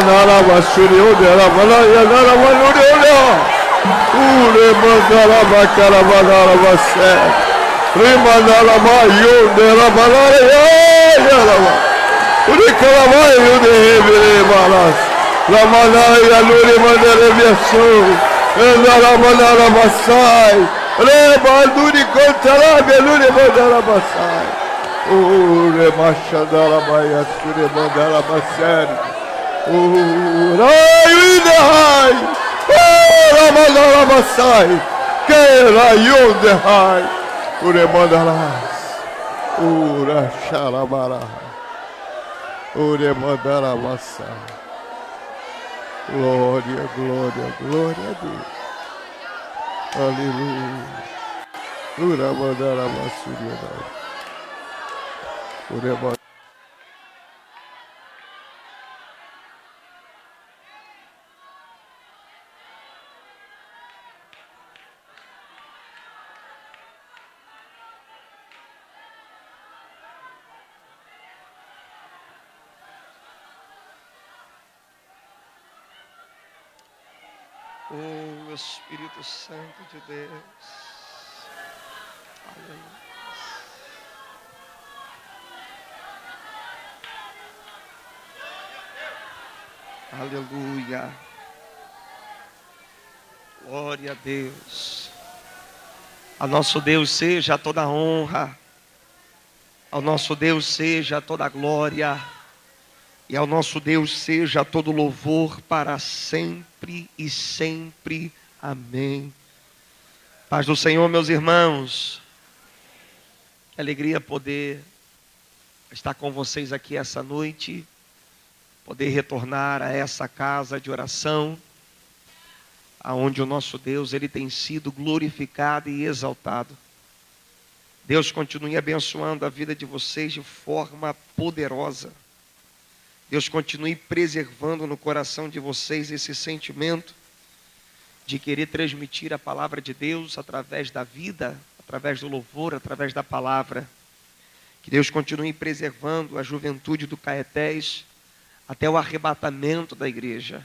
Remanara Vasurio de la Malaya Nara Manurio. Remandara Bacaravanara Vasse. Remandara Maio de la Malaya. Uricalamaio de Revere Malas. La Malaya Luri Mandere Viação. Endara Manara Vassai. Rebanduri Contara Luri Mandara Vassai. Remachandara Maia Suri Mandara Vassai. Rai, Ramadara Masai, Kerayon de Hai, Uremandaras, Ura Sharabara, Uremandara Masai. Glória, glória, glória a Deus. Aleluia. Uramandara Masuria. Uremandara. Oh, Espírito Santo de Deus. Aleluia. Aleluia. Glória a Deus. A nosso Deus seja toda a honra. Ao nosso Deus seja toda a glória. E ao nosso Deus seja todo louvor para sempre e sempre. Amém. Paz do Senhor, meus irmãos. Que alegria poder estar com vocês aqui essa noite. Poder retornar a essa casa de oração. Aonde o nosso Deus, Ele tem sido glorificado e exaltado. Deus continue abençoando a vida de vocês de forma poderosa. Deus continue preservando no coração de vocês esse sentimento de querer transmitir a palavra de Deus através da vida, através do louvor, através da palavra. Que Deus continue preservando a juventude do Caetés até o arrebatamento da igreja.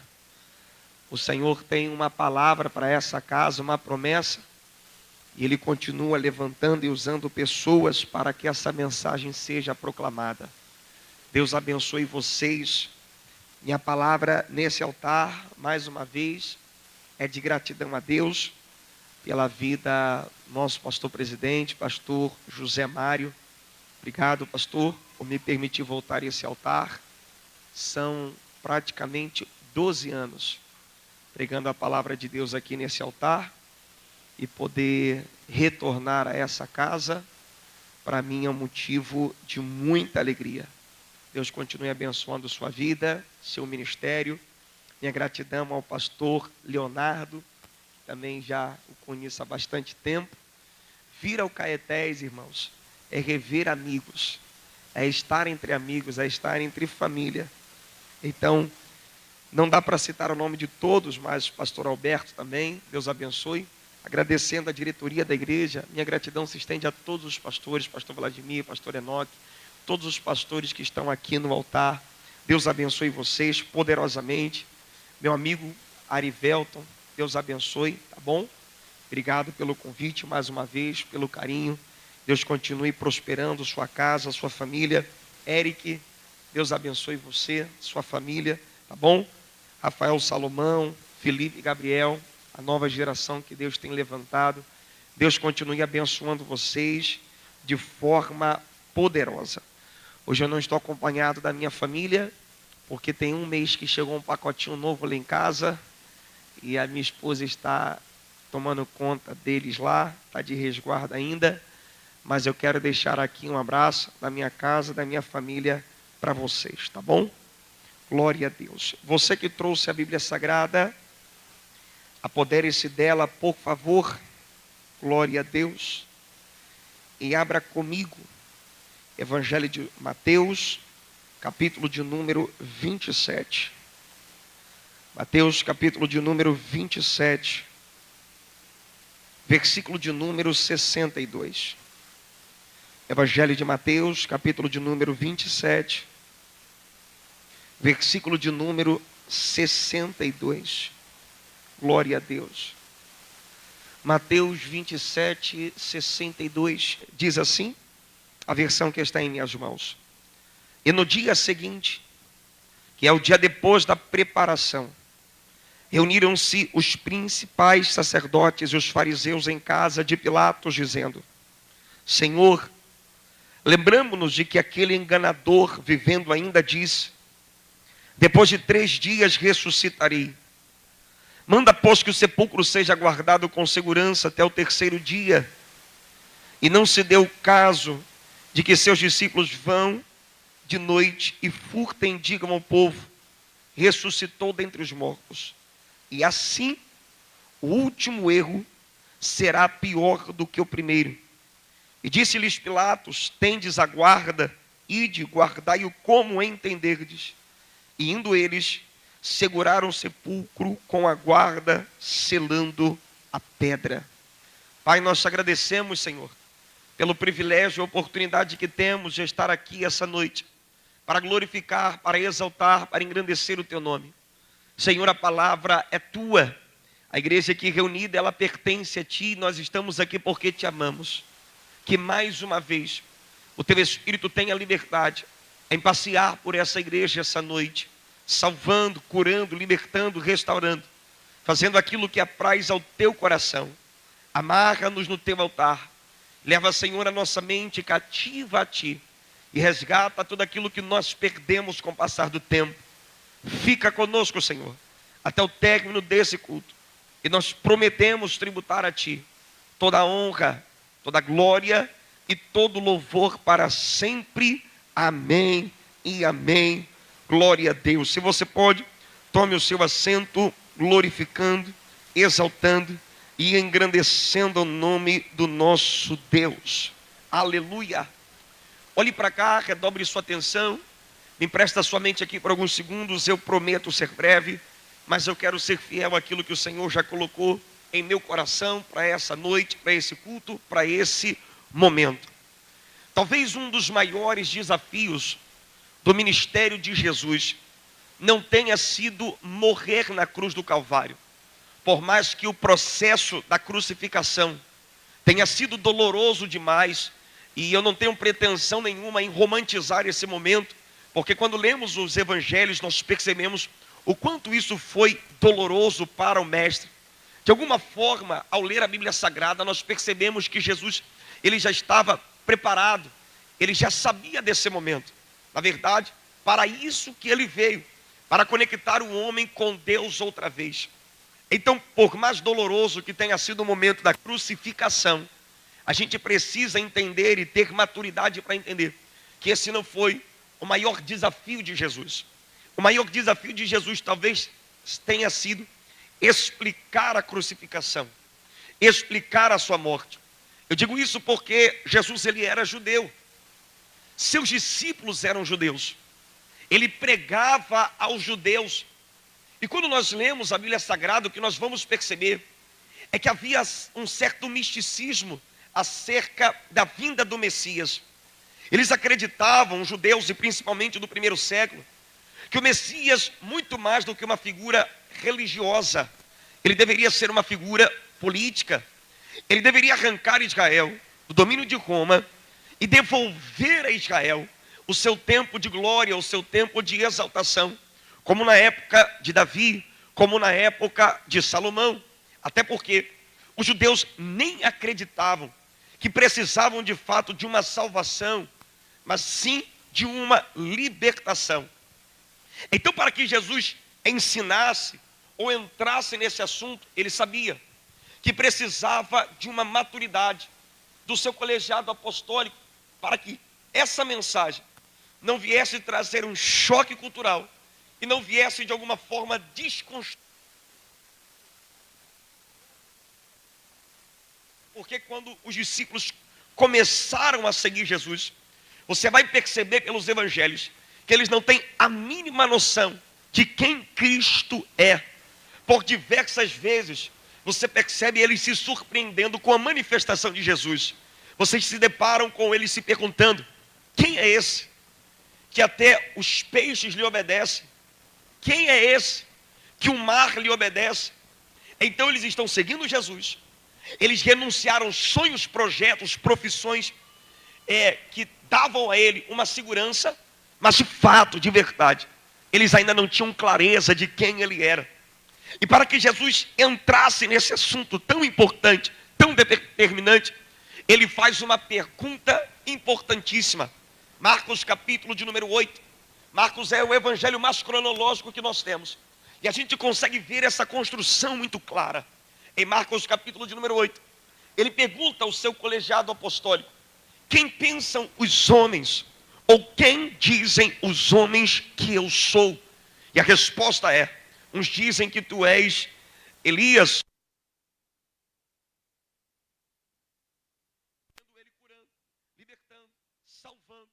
O Senhor tem uma palavra para essa casa, uma promessa, e Ele continua levantando e usando pessoas para que essa mensagem seja proclamada. Deus abençoe vocês. Minha palavra nesse altar, mais uma vez, é de gratidão a Deus pela vida do nosso pastor presidente, pastor José Mário. Obrigado, pastor, por me permitir voltar a esse altar. São praticamente 12 anos pregando a palavra de Deus aqui nesse altar, e poder retornar a essa casa, para mim é um motivo de muita alegria. Deus continue abençoando sua vida, seu ministério. Minha gratidão ao pastor Leonardo, que também já o conheço há bastante tempo. Vir ao Caetés, irmãos, é rever amigos, é estar entre amigos, é estar entre família. Então, não dá para citar o nome de todos, mas o pastor Alberto também, Deus abençoe. Agradecendo a diretoria da igreja, minha gratidão se estende a todos os pastores, pastor Vladimir, pastor Enoque, todos os pastores que estão aqui no altar. Deus abençoe vocês poderosamente. Meu amigo Arivelton, Deus abençoe, tá bom? Obrigado pelo convite mais uma vez, pelo carinho. Deus continue prosperando sua casa, sua família. Eric, Deus abençoe você, sua família, tá bom? Rafael Salomão, Felipe e Gabriel, a nova geração que Deus tem levantado. Deus continue abençoando vocês de forma poderosa. Hoje eu não estou acompanhado da minha família, porque tem um mês que chegou um pacotinho novo lá em casa, e a minha esposa está tomando conta deles lá, está de resguardo ainda, mas eu quero deixar aqui um abraço da minha casa, da minha família para vocês, tá bom? Glória a Deus. Você que trouxe a Bíblia Sagrada, apodere-se dela, por favor. Glória a Deus. E abra comigo Evangelho de Mateus, capítulo de número 27. Mateus, capítulo de número 27, versículo de número 62. Evangelho de Mateus, capítulo de número 27, versículo de número 62. Glória a Deus. Mateus 27, 62 diz assim, a versão que está em minhas mãos. E no dia seguinte, que é o dia depois da preparação, reuniram-se os principais sacerdotes e os fariseus em casa de Pilatos, dizendo: Senhor, lembramo-nos de que aquele enganador, vivendo ainda, disse: depois de 3 dias ressuscitarei. Manda, pois, que o sepulcro seja guardado com segurança até o 3º dia. E não se deu o caso de que seus discípulos vão de noite e furtem e digam ao povo: ressuscitou dentre os mortos. E assim, o último erro será pior do que o primeiro. E disse-lhes Pilatos: tendes a guarda, ide, guardai-o como entenderdes. E indo eles, seguraram o sepulcro com a guarda, selando a pedra. Pai, nós te agradecemos, Senhor, pelo privilégio e oportunidade que temos de estar aqui essa noite, para glorificar, para exaltar, para engrandecer o teu nome. Senhor, a palavra é tua. A igreja aqui reunida, ela pertence a ti. Nós estamos aqui porque te amamos. Que mais uma vez o teu Espírito tenha liberdade em passear por essa igreja essa noite, salvando, curando, libertando, restaurando, fazendo aquilo que apraz ao teu coração. Amarra-nos no teu altar. Leva, Senhor, a nossa mente cativa a ti e resgata tudo aquilo que nós perdemos com o passar do tempo. Fica conosco, Senhor, até o término desse culto. E nós prometemos tributar a ti toda a honra, toda a glória e todo louvor para sempre. Amém e amém. Glória a Deus. Se você pode, tome o seu assento, glorificando, exaltando e engrandecendo o nome do nosso Deus. Aleluia. Olhe para cá, redobre sua atenção. Me empresta sua mente aqui por alguns segundos. Eu prometo ser breve, mas eu quero ser fiel àquilo que o Senhor já colocou em meu coração para essa noite, para esse culto, para esse momento. Talvez um dos maiores desafios do ministério de Jesus não tenha sido morrer na cruz do Calvário. Por mais que o processo da crucificação tenha sido doloroso demais, e eu não tenho pretensão nenhuma em romantizar esse momento, porque quando lemos os evangelhos nós percebemos o quanto isso foi doloroso para o mestre. De alguma forma, ao ler a Bíblia Sagrada, nós percebemos que Jesus, ele já estava preparado, ele já sabia desse momento. Na verdade, para isso que ele veio, para conectar o homem com Deus outra vez. Então, por mais doloroso que tenha sido o momento da crucificação, a gente precisa entender e ter maturidade para entender que esse não foi o maior desafio de Jesus. O maior desafio de Jesus talvez tenha sido explicar a crucificação, explicar a sua morte. Eu digo isso porque Jesus, ele era judeu. Seus discípulos eram judeus. Ele pregava aos judeus. E quando nós lemos a Bíblia Sagrada, o que nós vamos perceber é que havia um certo misticismo acerca da vinda do Messias. Eles acreditavam, os judeus e principalmente do primeiro século, que o Messias, muito mais do que uma figura religiosa, ele deveria ser uma figura política. Ele deveria arrancar Israel do domínio de Roma e devolver a Israel o seu tempo de glória, o seu tempo de exaltação, como na época de Davi, como na época de Salomão. Até porque os judeus nem acreditavam que precisavam de fato de uma salvação, mas sim de uma libertação. Então, para que Jesus ensinasse ou entrasse nesse assunto, ele sabia que precisava de uma maturidade do seu colegiado apostólico, para que essa mensagem não viesse trazer um choque cultural e não viesse de alguma forma desconstruir. Porque quando os discípulos começaram a seguir Jesus, você vai perceber pelos evangelhos que eles não têm a mínima noção de quem Cristo é. Por diversas vezes você percebe eles se surpreendendo com a manifestação de Jesus. Vocês se deparam com eles se perguntando: quem é esse que até os peixes lhe obedecem? Quem é esse que o mar lhe obedece? Então eles estão seguindo Jesus. Eles renunciaram sonhos, projetos, profissões que davam a ele uma segurança, mas de fato, de verdade, eles ainda não tinham clareza de quem ele era. E para que Jesus entrasse nesse assunto tão importante, tão determinante, ele faz uma pergunta importantíssima. Marcos capítulo de número 8. Marcos é o evangelho mais cronológico que nós temos. E a gente consegue ver essa construção muito clara. Em Marcos capítulo de número 8, ele pergunta ao seu colegiado apostólico: quem pensam os homens, ou quem dizem os homens que eu sou? E a resposta é: uns dizem que tu és Elias, ele curando, libertando, salvando,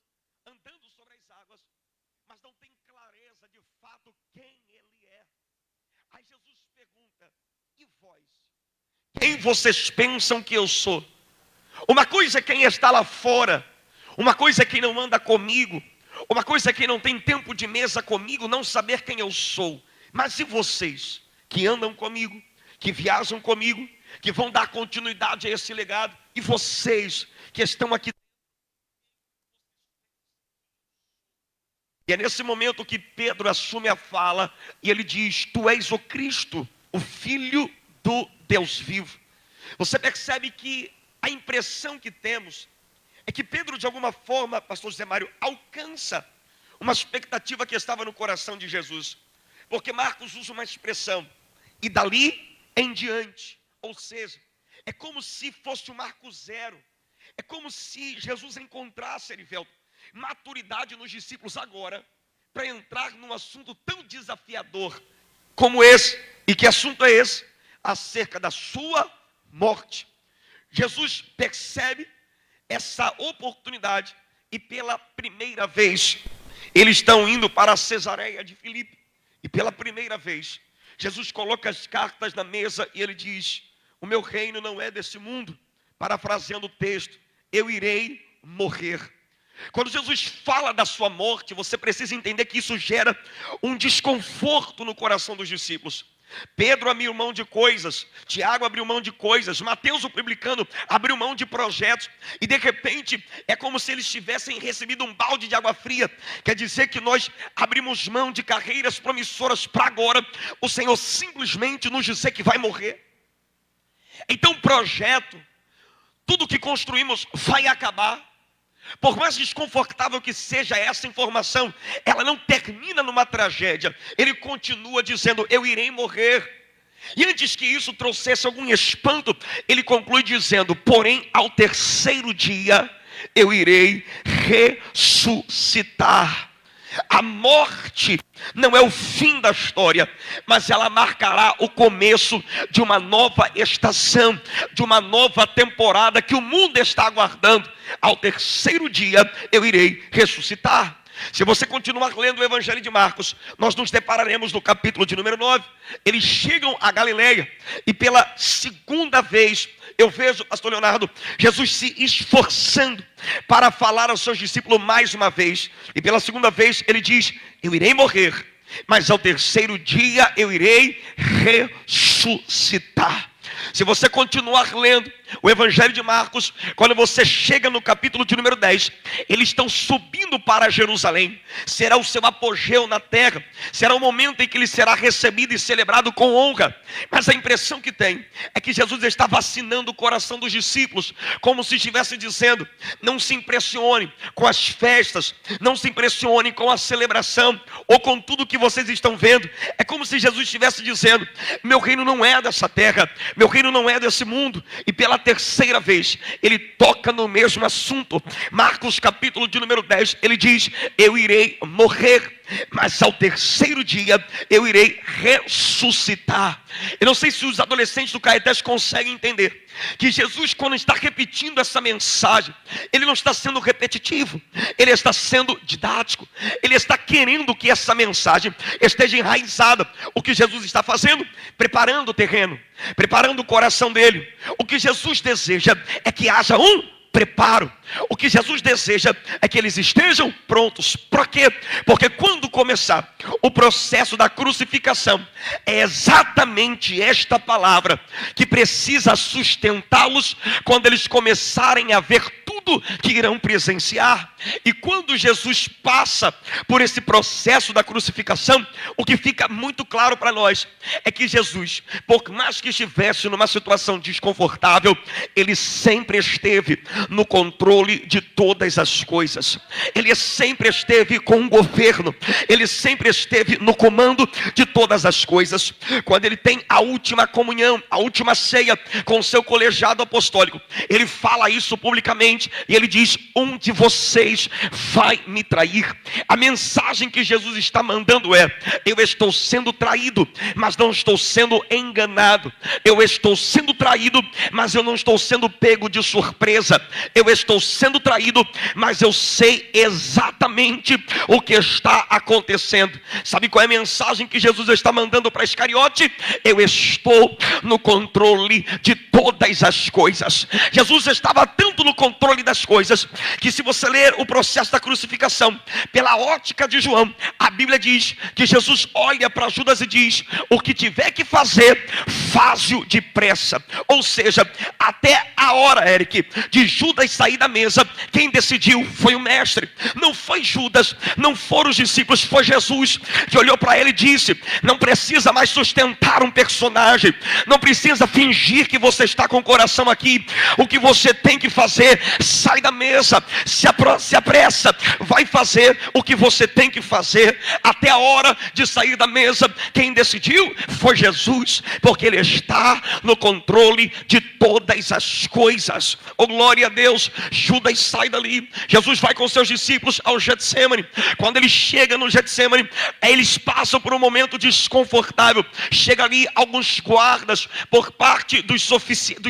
andando sobre as águas, mas não tem clareza de fato quem ele é. Aí Jesus pergunta: e vós? Quem vocês pensam que eu sou? Uma coisa é quem está lá fora, uma coisa é quem não anda comigo, uma coisa é quem não tem tempo de mesa comigo, não saber quem eu sou. Mas e vocês, que andam comigo, que viajam comigo, que vão dar continuidade a esse legado, e vocês que estão aqui? E é nesse momento que Pedro assume a fala, e ele diz: tu és o Cristo, o Filho do Deus vivo. Você percebe que a impressão que temos é que Pedro, de alguma forma, pastor José Mário, alcança uma expectativa que estava no coração de Jesus. Porque Marcos usa uma expressão: e dali em diante. Ou seja, é como se fosse o Marco zero. É como se Jesus encontrasse, Erivelto, maturidade nos discípulos agora, para entrar num assunto tão desafiador como esse. E que assunto é esse? Acerca da sua morte. Jesus percebe essa oportunidade e pela primeira vez eles estão indo para a Cesareia de Filipe. E pela primeira vez Jesus coloca as cartas na mesa e ele diz: o meu reino não é desse mundo. Parafraseando o texto, eu irei morrer. Quando Jesus fala da sua morte, você precisa entender que isso gera um desconforto no coração dos discípulos. Pedro abriu mão de coisas, Tiago abriu mão de coisas, Mateus o publicano abriu mão de projetos, e de repente é como se eles tivessem recebido um balde de água fria. Quer dizer que nós abrimos mão de carreiras promissoras para agora o Senhor simplesmente nos dizer que vai morrer. Então projeto, tudo que construímos vai acabar. Por mais desconfortável que seja essa informação, ela não termina numa tragédia. Ele continua dizendo: eu irei morrer. E antes que isso trouxesse algum espanto, ele conclui dizendo: porém ao terceiro dia eu irei ressuscitar. A morte não é o fim da história, mas ela marcará o começo de uma nova estação, de uma nova temporada que o mundo está aguardando. Ao terceiro dia eu irei ressuscitar. Se você continuar lendo o Evangelho de Marcos, nós nos depararemos no capítulo de número 9. Eles chegam a Galileia e pela segunda vez eu vejo, pastor Leonardo, Jesus se esforçando para falar aos seus discípulos mais uma vez. E pela segunda vez ele diz: eu irei morrer, mas ao terceiro dia eu irei ressuscitar. Se você continuar lendo o Evangelho de Marcos, quando você chega no capítulo de número 10, eles estão subindo para Jerusalém. Será o seu apogeu na terra, será o momento em que ele será recebido e celebrado com honra. Mas a impressão que tem é que Jesus está vacinando o coração dos discípulos, como se estivesse dizendo: não se impressione com as festas, não se impressione com a celebração, ou com tudo que vocês estão vendo. É como se Jesus estivesse dizendo: meu reino não é dessa terra, meu reino não é desse mundo. E pela terceira vez ele toca no mesmo assunto. Marcos capítulo de número 10, ele diz: eu irei morrer, mas ao terceiro dia eu irei ressuscitar. Eu não sei se os adolescentes do Caetés conseguem entender que Jesus, quando está repetindo essa mensagem, ele não está sendo repetitivo, ele está sendo didático. Ele está querendo que essa mensagem esteja enraizada. O que Jesus está fazendo? Preparando o terreno, preparando o coração dele. O que Jesus deseja é que haja um preparo. O que Jesus deseja é que eles estejam prontos. Por quê? Porque quando começar o processo da crucificação, é exatamente esta palavra que precisa sustentá-los quando eles começarem a ver tudo que irão presenciar. E quando Jesus passa por esse processo da crucificação, o que fica muito claro para nós é que Jesus, por mais que estivesse numa situação desconfortável, ele sempre esteve no controle de todas as coisas. Ele sempre esteve com o governo, ele sempre esteve no comando de todas as coisas. Quando ele tem a última comunhão, a última ceia com o seu colegiado apostólico, ele fala isso publicamente e ele diz: um de vocês vai me trair. A mensagem que Jesus está mandando é: eu estou sendo traído, mas não estou sendo enganado. Eu estou sendo traído, mas eu não estou sendo pego de surpresa. Eu estou sendo traído, mas eu sei exatamente o que está acontecendo. Sabe qual é a mensagem que Jesus está mandando para Iscariote? Eu estou no controle de todas as coisas. Jesus estava tanto no controle das coisas, que se você ler o processo da crucificação pela ótica de João, a Bíblia diz que Jesus olha para Judas e diz: o que tiver que fazer, faz-o depressa. Ou seja, até a hora, Eric, de Judas sair da mesa, quem decidiu foi o mestre. Não foi Judas, não foram os discípulos, foi Jesus que olhou para ele e disse: não precisa mais sustentar um personagem, não precisa fingir que você está com o coração aqui. O que você tem que fazer, sai da mesa, se apressa, vai fazer o que você tem que fazer. Até a hora de sair da mesa, quem decidiu foi Jesus, porque ele está no controle de todas as coisas. Oh, glória a Deus. Judas sai dali, Jesus vai com seus discípulos ao Getsemane. Quando ele chega no Getsemane, eles passam por um momento desconfortável. Chega ali alguns guardas por parte dos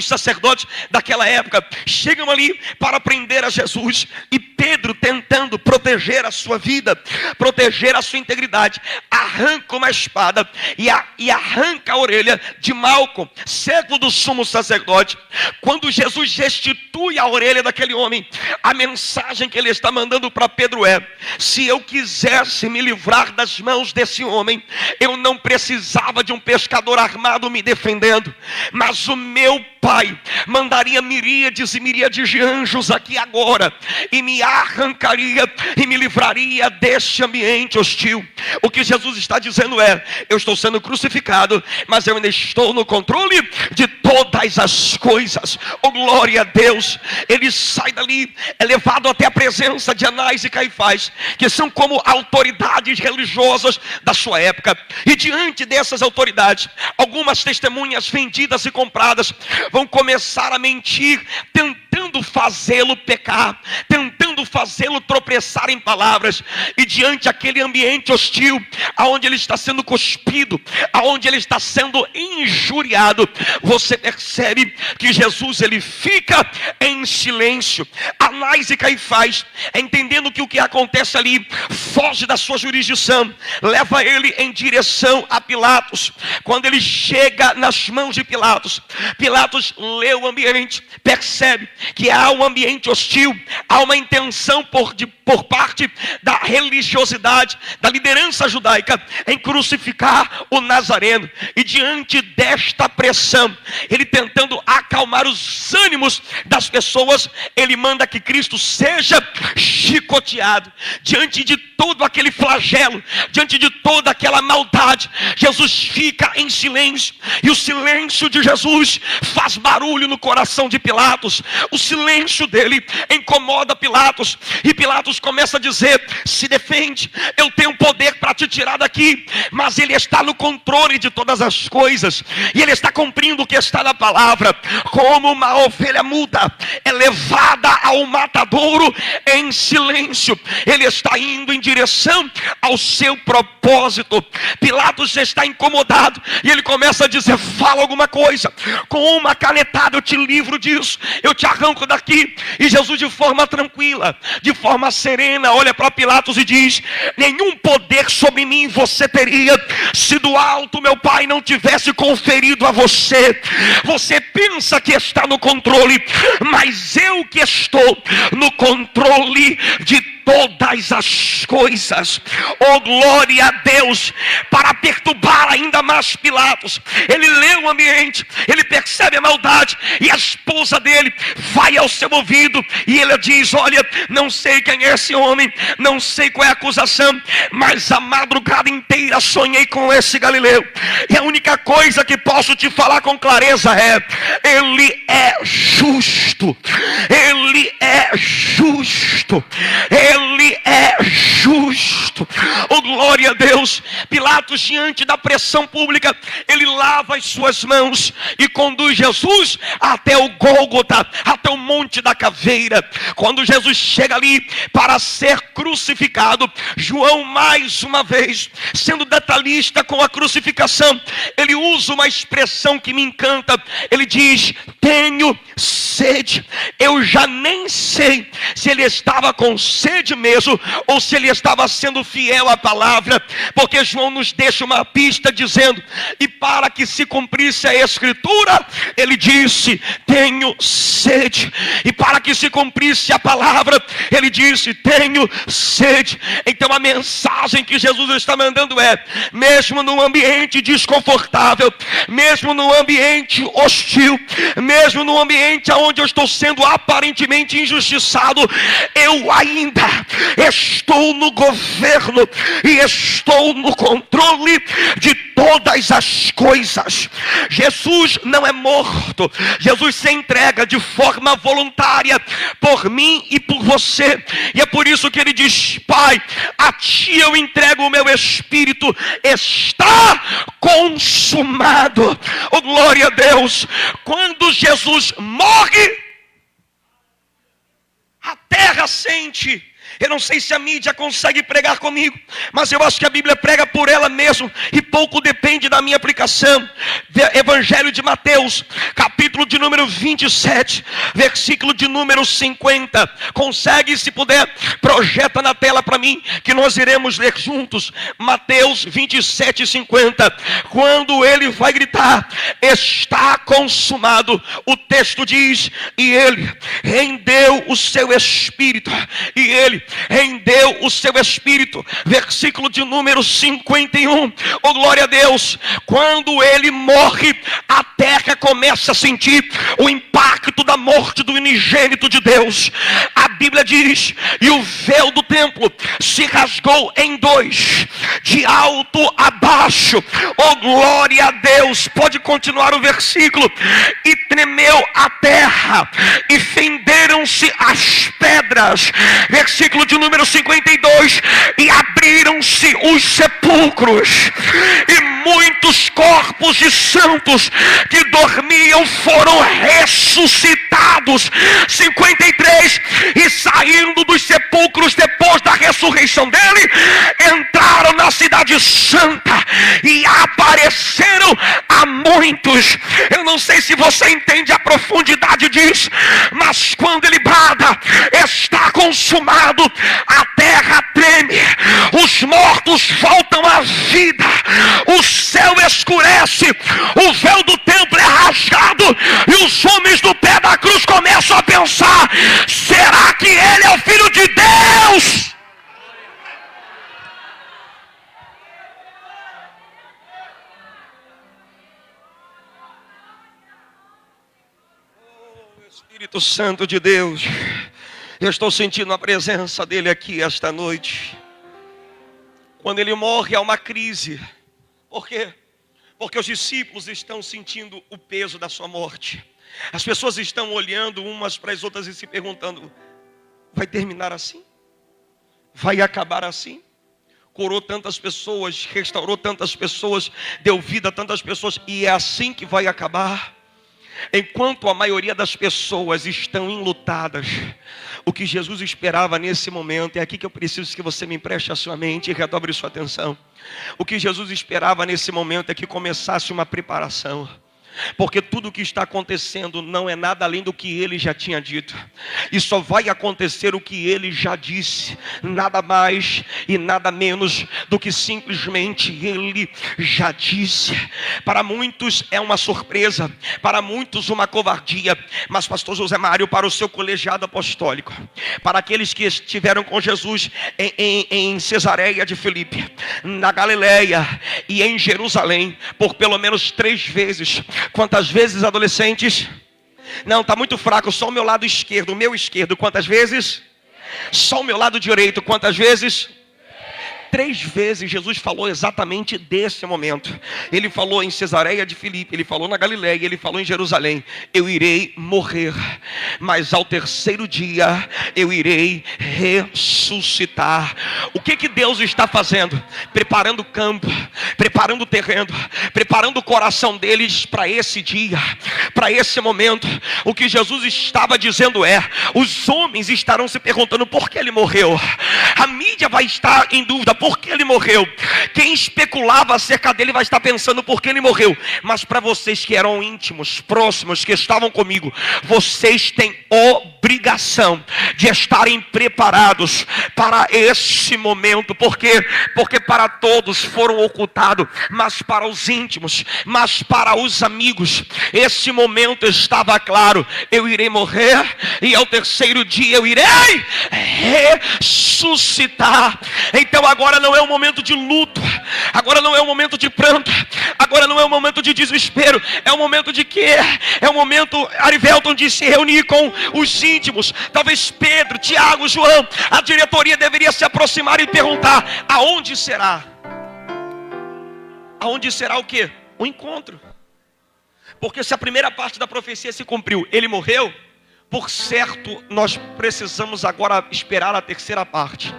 sacerdotes daquela época, chegam ali para prender a Jesus, e Pedro, tentando proteger a sua vida, proteger a sua integridade, arranca uma espada e arranca a orelha de Malco, servo do sumo sacerdote. Quando Jesus restitui a orelha daquele homem, a mensagem que ele está mandando para Pedro é: se eu quisesse me livrar das mãos desse homem, eu não precisava de um pescador armado me defendendo, mas o meu Pai mandaria miríades e miríades de anjos aqui agora, e me arrancaria e me livraria deste ambiente hostil. O que Jesus está dizendo é: eu estou sendo crucificado, mas eu ainda estou no controle de todas as coisas. Oh, glória a Deus. Ele sai dali, é levado até a presença de Anás e Caifás, que são como autoridades religiosas da sua época. E diante dessas autoridades, algumas testemunhas vendidas e compradas vão começar a mentir, tentando fazê-lo pecar, tentando fazê-lo tropeçar em palavras. E diante daquele ambiente hostil, aonde ele está sendo cuspido, aonde ele está sendo injuriado, você percebe que Jesus, ele fica em silêncio. Anás e Caifás, entendendo que o que acontece ali foge da sua jurisdição, leva ele em direção a Pilatos. Quando ele chega nas mãos de Pilatos, Pilatos lê o ambiente, percebe que há um ambiente hostil, há uma intenção por parte da religiosidade, da liderança judaica, em crucificar o Nazareno. E diante desta pressão, ele tentando acalmar os ânimos das pessoas, ele manda que Cristo seja chicoteado. Diante de todo aquele flagelo, diante de toda aquela maldade, Jesus fica em silêncio, e o silêncio de Jesus faz barulho no coração de Pilatos. O silêncio dele incomoda Pilatos, e Pilatos começa a dizer: se defende, eu tenho poder para te tirar daqui. Mas ele está no controle de todas as coisas, e ele está cumprindo o que está na palavra. Como uma ovelha muda é levada ao matadouro em silêncio, ele está indo em direção ao seu propósito. Pilatos está incomodado, e ele começa a dizer: fala alguma coisa, com uma canetada eu te livro disso, eu te arranco daqui. E Jesus, de forma tranquila, de forma serena, olha para Pilatos e diz: nenhum poder sobre mim você teria, se do alto meu Pai não tivesse conferido a você. Você pensa que está no controle, mas eu que estou no controle de todas as coisas. Oh, glória a Deus! Para perturbar ainda mais Pilatos, ele lê o ambiente, ele percebe a maldade, e a esposa dele vai ao seu ouvido, e ele diz: olha, não sei quem é esse homem, não sei qual é a acusação, mas a madrugada inteira sonhei com esse Galileu, e a única coisa que posso te falar com clareza é: ele é justo, ele é justo, ele é justo. Oh, glória a Deus! Pilatos, diante da pressão pública, ele lava as suas mãos e conduz Jesus até o Gólgota, até o Monte da Caveira. Quando Jesus chega ali para ser crucificado, João, mais uma vez, sendo detalhista com a crucificação, ele usa uma expressão que me encanta. Ele diz: tenho sede. Eu já nem sei se ele estava com sede mesmo, ou se ele estava sendo fiel à palavra, porque João nos deixa uma pista dizendo: e para que se cumprisse a escritura, ele disse: tenho sede. E para que se cumprisse a palavra, ele disse: tenho sede. Então a mensagem que Jesus está mandando é: mesmo num ambiente desconfortável, mesmo num ambiente hostil, mesmo num ambiente onde eu estou sendo aparentemente injustiçado, eu ainda estou no governo e estou no controle de todas as coisas. Jesus não é morto, Jesus se entrega de forma voluntária por mim e por você, e é por isso que ele diz: Pai, a ti eu entrego o meu espírito, está consumado. Oh, glória a Deus! Quando Jesus morre, a terra sente. Eu não sei se a mídia consegue pregar comigo, mas eu acho que a Bíblia prega por ela mesmo, e pouco depende da minha aplicação. Evangelho de Mateus, capítulo de número 27, versículo de número 50. Consegue, se puder, projeta na tela para mim, que nós iremos ler juntos. Mateus 27, 50. Quando ele vai gritar: está consumado, o texto diz: e ele rendeu o seu espírito, e ele rendeu o seu espírito. Versículo de número 51. Oh, glória a Deus! Quando ele morre, a terra começa a sentir o impacto da morte do unigênito de Deus. A Bíblia diz: e o véu do templo se rasgou em dois, de alto a baixo. Oh, glória a Deus! Pode continuar o versículo. E tremeu a terra, e fenderam-se as pedras. Versículo de número 52. E abriram-se os sepulcros, e muitos corpos de santos que dormiam foram ressuscitados. 53. E saindo dos sepulcros depois da ressurreição dele, entraram na cidade santa e apareceram a muitos. Eu não sei se você entende a profundidade disso, mas quando ele brada: está consumado, a terra treme, os mortos voltam à vida, o céu escurece, o véu do templo é rasgado, e os homens do pé da cruz começam a pensar: será que ele é o Filho de Deus? Oh, Espírito Santo de Deus, eu estou sentindo a presença dele aqui esta noite. Quando ele morre, há uma crise. Por quê? Porque os discípulos estão sentindo o peso da sua morte. As pessoas estão olhando umas para as outras e se perguntando: vai terminar assim? Vai acabar assim? Curou tantas pessoas, restaurou tantas pessoas, deu vida a tantas pessoas, e é assim que vai acabar? Enquanto a maioria das pessoas estão enlutadas, o que Jesus esperava nesse momento, é aqui que eu preciso que você me empreste a sua mente e redobre sua atenção. O que Jesus esperava nesse momento é que começasse uma preparação. Porque tudo o que está acontecendo não é nada além do que ele já tinha dito. E só vai acontecer o que ele já disse. Nada mais e nada menos do que simplesmente ele já disse. Para muitos é uma surpresa, para muitos uma covardia. Mas pastor José Mário, para o seu colegiado apostólico, para aqueles que estiveram com Jesus em Cesareia de Filipe, na Galileia e em Jerusalém, por pelo menos 3 vezes. Quantas vezes, adolescentes? Não, está muito fraco, só o meu lado esquerdo, o meu esquerdo. Quantas vezes? Só o meu lado direito. Quantas vezes? 3 vezes Jesus falou exatamente desse momento. Ele falou em Cesareia de Filipe, ele falou na Galileia, ele falou em Jerusalém: eu irei morrer, mas ao 3º dia eu irei ressuscitar. O que Deus está fazendo? Preparando o campo, preparando o terreno, preparando o coração deles para esse dia, para esse momento. O que Jesus estava dizendo é: os homens estarão se perguntando por que ele morreu. A mídia vai estar em dúvida por que ele morreu. Quem especulava acerca dele vai estar pensando por que ele morreu. Mas para vocês que eram íntimos, próximos, que estavam comigo, vocês têm obrigação de estarem preparados para esse momento. Por quê? Porque para todos foram ocultados, mas para os íntimos, mas para os amigos, esse momento estava claro: eu irei morrer e ao 3º dia eu irei ressuscitar. Então agora não é um momento de luto, agora não é um momento de pranto, agora não é um momento de desespero, é um momento de quê? É um momento, Arivelton, de se reunir com os íntimos. Talvez Pedro, Tiago, João, a diretoria deveria se aproximar e perguntar: aonde será? Aonde será o quê? O encontro. Porque se a primeira parte da profecia se cumpriu, ele morreu, por certo nós precisamos agora esperar a terceira parte.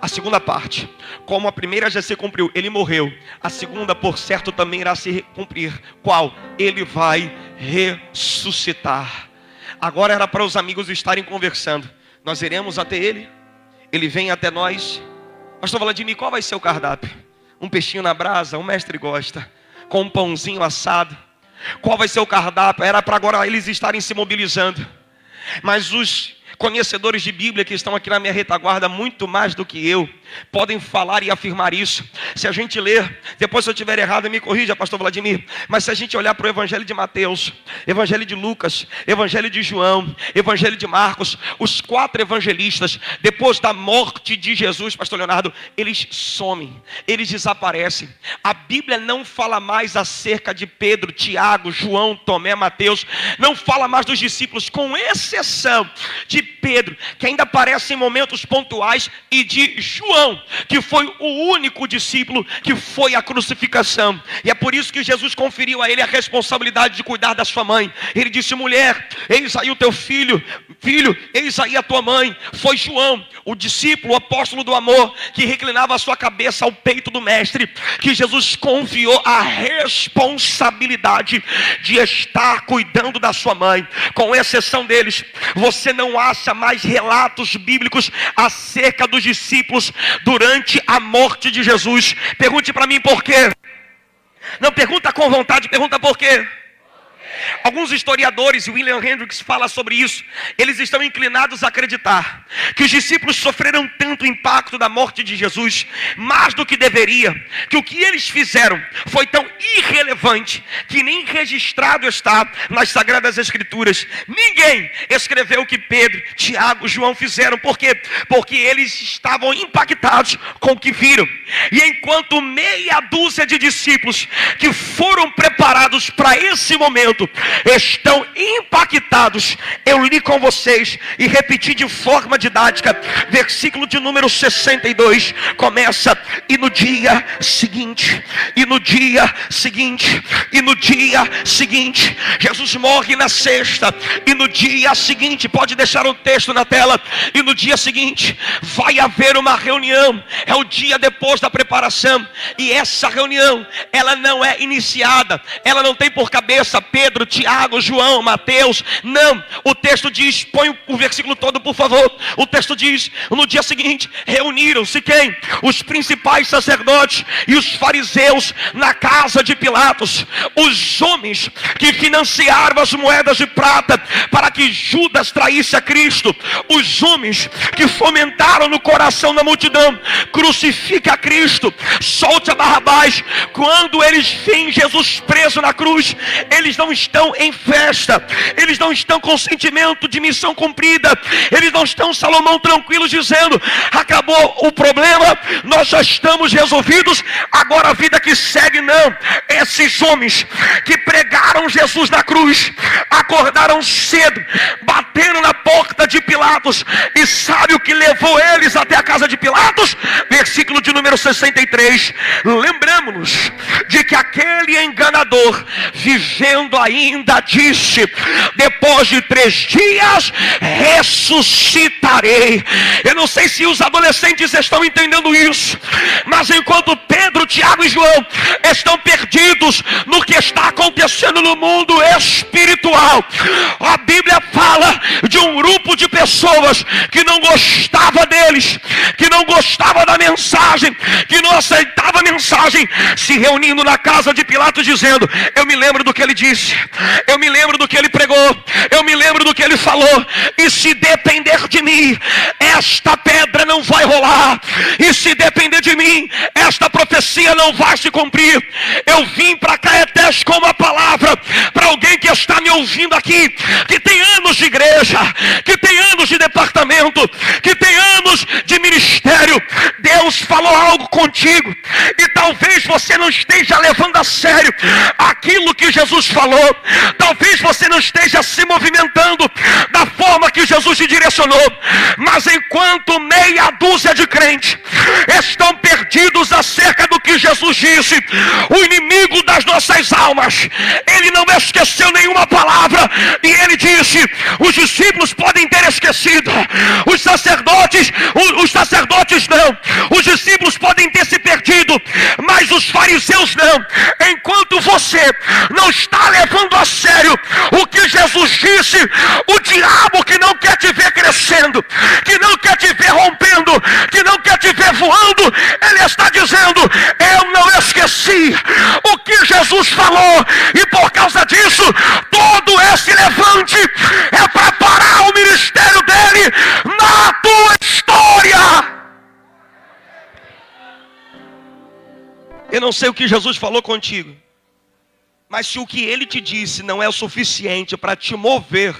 A segunda parte, como a primeira já se cumpriu, ele morreu, a segunda por certo também irá se cumprir. Qual? Ele vai ressuscitar. Agora era para os amigos estarem conversando. Nós iremos até ele, ele vem até nós. Pastor Vladimir, qual vai ser o cardápio? Um peixinho na brasa, o mestre gosta, com um pãozinho assado. Qual vai ser o cardápio? Era para agora eles estarem se mobilizando. Mas os conhecedores de Bíblia que estão aqui na minha retaguarda, muito mais do que eu, podem falar e afirmar isso. Se a gente ler, depois se eu estiver errado me corrija, pastor Vladimir, mas se a gente olhar para o Evangelho de Mateus, Evangelho de Lucas, Evangelho de João, Evangelho de Marcos, os 4 evangelistas, depois da morte de Jesus, pastor Leonardo, eles somem, eles desaparecem. A Bíblia não fala mais acerca de Pedro, Tiago, João, Tomé, Mateus, não fala mais dos discípulos, com exceção de Pedro, que ainda aparece em momentos pontuais, e de João, que foi o único discípulo que foi à crucificação. E é por isso que Jesus conferiu a ele a responsabilidade de cuidar da sua mãe. Ele disse: mulher, eis aí o teu filho, eis aí a tua mãe. Foi João, o discípulo, o apóstolo do amor, que reclinava a sua cabeça ao peito do mestre, que Jesus confiou a responsabilidade de estar cuidando da sua mãe. Com exceção deles, você não acha mais relatos bíblicos acerca dos discípulos durante a morte de Jesus. Pergunte para mim por quê. Não pergunta com vontade, pergunta por quê. Alguns historiadores, William Hendricks fala sobre isso, eles estão inclinados a acreditar que os discípulos sofreram tanto impacto da morte de Jesus, mais do que deveria, que o que eles fizeram foi tão irrelevante que nem registrado está nas Sagradas Escrituras. Ninguém escreveu o que Pedro, Tiago, João fizeram. Por quê? Porque eles estavam impactados com o que viram. E enquanto meia dúzia de discípulos que foram preparados para esse momento estão impactados, eu li com vocês e repeti de forma didática, versículo de número 62, começa: e no dia seguinte, e no dia seguinte, e no dia seguinte, Jesus morre na sexta, e no dia seguinte, pode deixar o texto na tela, e no dia seguinte vai haver uma reunião, é o dia depois da preparação, e essa reunião, ela não é iniciada ela não tem por cabeça Pedro, Tiago, João, Mateus. Não, o texto diz, põe o versículo todo por favor. O texto diz, no dia seguinte, reuniram-se quem? Os principais sacerdotes e os fariseus na casa de Pilatos. Os homens que financiaram as moedas de prata para que Judas traísse a Cristo. Os homens que fomentaram no coração da multidão: crucifica a Cristo, solte a Barrabás. Quando eles veem Jesus preso na cruz, eles não estão em festa, eles não estão com sentimento de missão cumprida, eles não estão, Salomão, tranquilos dizendo: acabou o problema, nós já estamos resolvidos, agora a vida que segue. Não, esses homens que pregaram Jesus na cruz acordaram cedo, bateram na porta de Pilatos, e sabe o que levou eles até a casa de Pilatos? Versículo de número 63. Lembramos-nos de que aquele enganador, vivendo ainda, disse: depois de 3 dias ressuscitarei. Eu não sei se os adolescentes estão entendendo isso, mas enquanto Pedro, Tiago e João estão perdidos no que está acontecendo no mundo espiritual, a Bíblia fala de um grupo de pessoas que não gostava deles, que não gostava da mensagem, que não aceitava a mensagem, se reunindo na casa de Pilatos dizendo: eu me lembro do que ele disse, eu me lembro do que ele pregou, eu me lembro do que ele falou, e se depender de mim, esta pedra não vai rolar, e se depender de mim, esta profecia não vai se cumprir. Eu vim para Caetés com uma palavra para alguém que está me ouvindo aqui, que tem anos de igreja, que tem anos de departamento, que tem anos de ministério. Deus falou algo contigo, e talvez você não esteja levando a sério aquilo que Jesus falou, talvez você não esteja se movimentando da forma que Jesus te direcionou, mas enquanto meia dúzia de crentes estão perdidos acerca do que Jesus disse, o inimigo das nossas almas, ele não esqueceu nenhuma palavra, e ele disse: os discípulos podem ter esquecido, os sacerdotes não, os discípulos podem ter se perdido, mas os fariseus não. Enquanto você não está levando a sério o que Jesus disse, o diabo, que não quer te ver crescendo, que não quer te ver rompendo, que não quer te ver voando, ele está dizendo: eu não esqueci o que Jesus falou, e por causa disso, todo esse levante é para parar o ministério dele na tua história. Eu não sei o que Jesus falou contigo, mas se o que ele te disse não é o suficiente para te mover,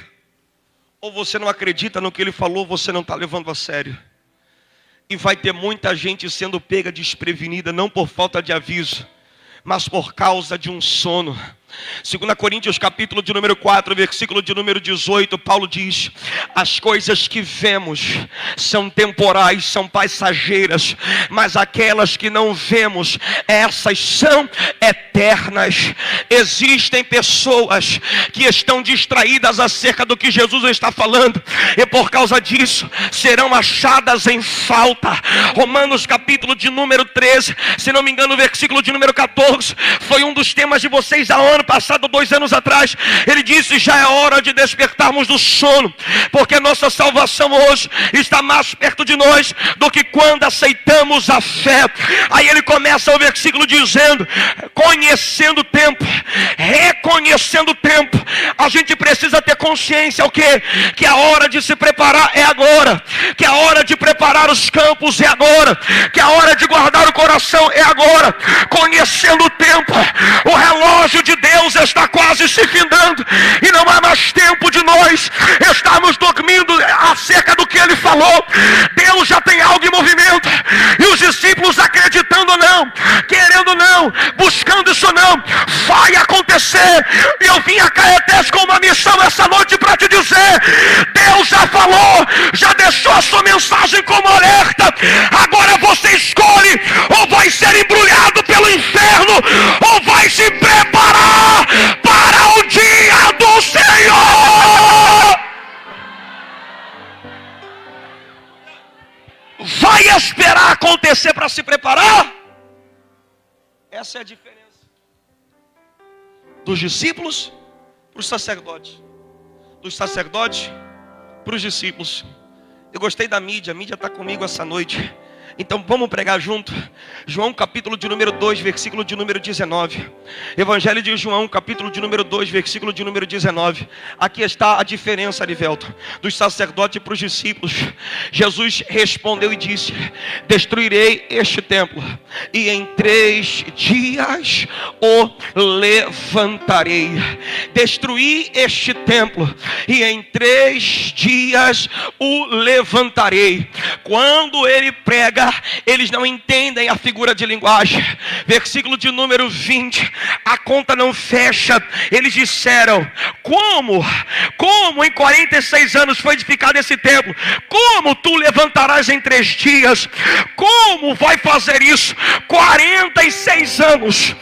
ou você não acredita no que ele falou, você não está levando a sério. E vai ter muita gente sendo pega desprevenida, não por falta de aviso, mas por causa de um sono. 2 Coríntios capítulo de número 4, versículo de número 18, Paulo diz: as coisas que vemos são temporais, são passageiras, mas aquelas que não vemos, essas são eternas. Existem pessoas que estão distraídas acerca do que Jesus está falando, e por causa disso serão achadas em falta. Romanos capítulo de número 13, se não me engano, versículo de número 14, foi um dos temas de vocês há ano passado, 2 anos atrás. Ele disse: já é hora de despertarmos do sono, porque nossa salvação hoje está mais perto de nós do que quando aceitamos a fé. Aí ele começa o versículo dizendo: conhecendo o tempo, reconhecendo o tempo. A gente precisa ter consciência, o quê? Que a hora de se preparar é agora, que a hora de preparar os campos é agora, que a hora de guardar o coração é agora. Conhecendo o tempo, o relógio de Deus está quase se findando, e não há mais tempo de nós estarmos dormindo acerca do que ele falou. Deus já tem algo em movimento, e os discípulos, acreditando ou não, querendo ou não, buscando isso ou não, vai acontecer. E eu vim a Caetés com uma missão essa noite para te dizer: Deus já falou, já deixou a sua mensagem como alerta. Agora você escolhe: ou vai ser embrulhado pelo inferno, ou vai se preparar para o dia do Senhor. Vai esperar acontecer para se preparar? Essa é a diferença. Dos discípulos para os sacerdotes. Dos sacerdotes para os discípulos. Eu gostei da mídia, a mídia está comigo essa noite. Então vamos pregar junto. João capítulo de número 2, versículo de número 19. Evangelho de João, capítulo de número 2, versículo de número 19. Aqui está a diferença, Arivelto, dos sacerdotes para os discípulos. Jesus respondeu e disse: destruirei este templo, e em 3 dias o levantarei. Destruí este templo, e em 3 dias o levantarei. Quando ele prega, eles não entendem a figura de linguagem. Versículo de número 20, a conta não fecha. Eles disseram: como em 46 anos foi edificado esse templo? Como tu levantarás em 3 dias? Como vai fazer isso? 46 anos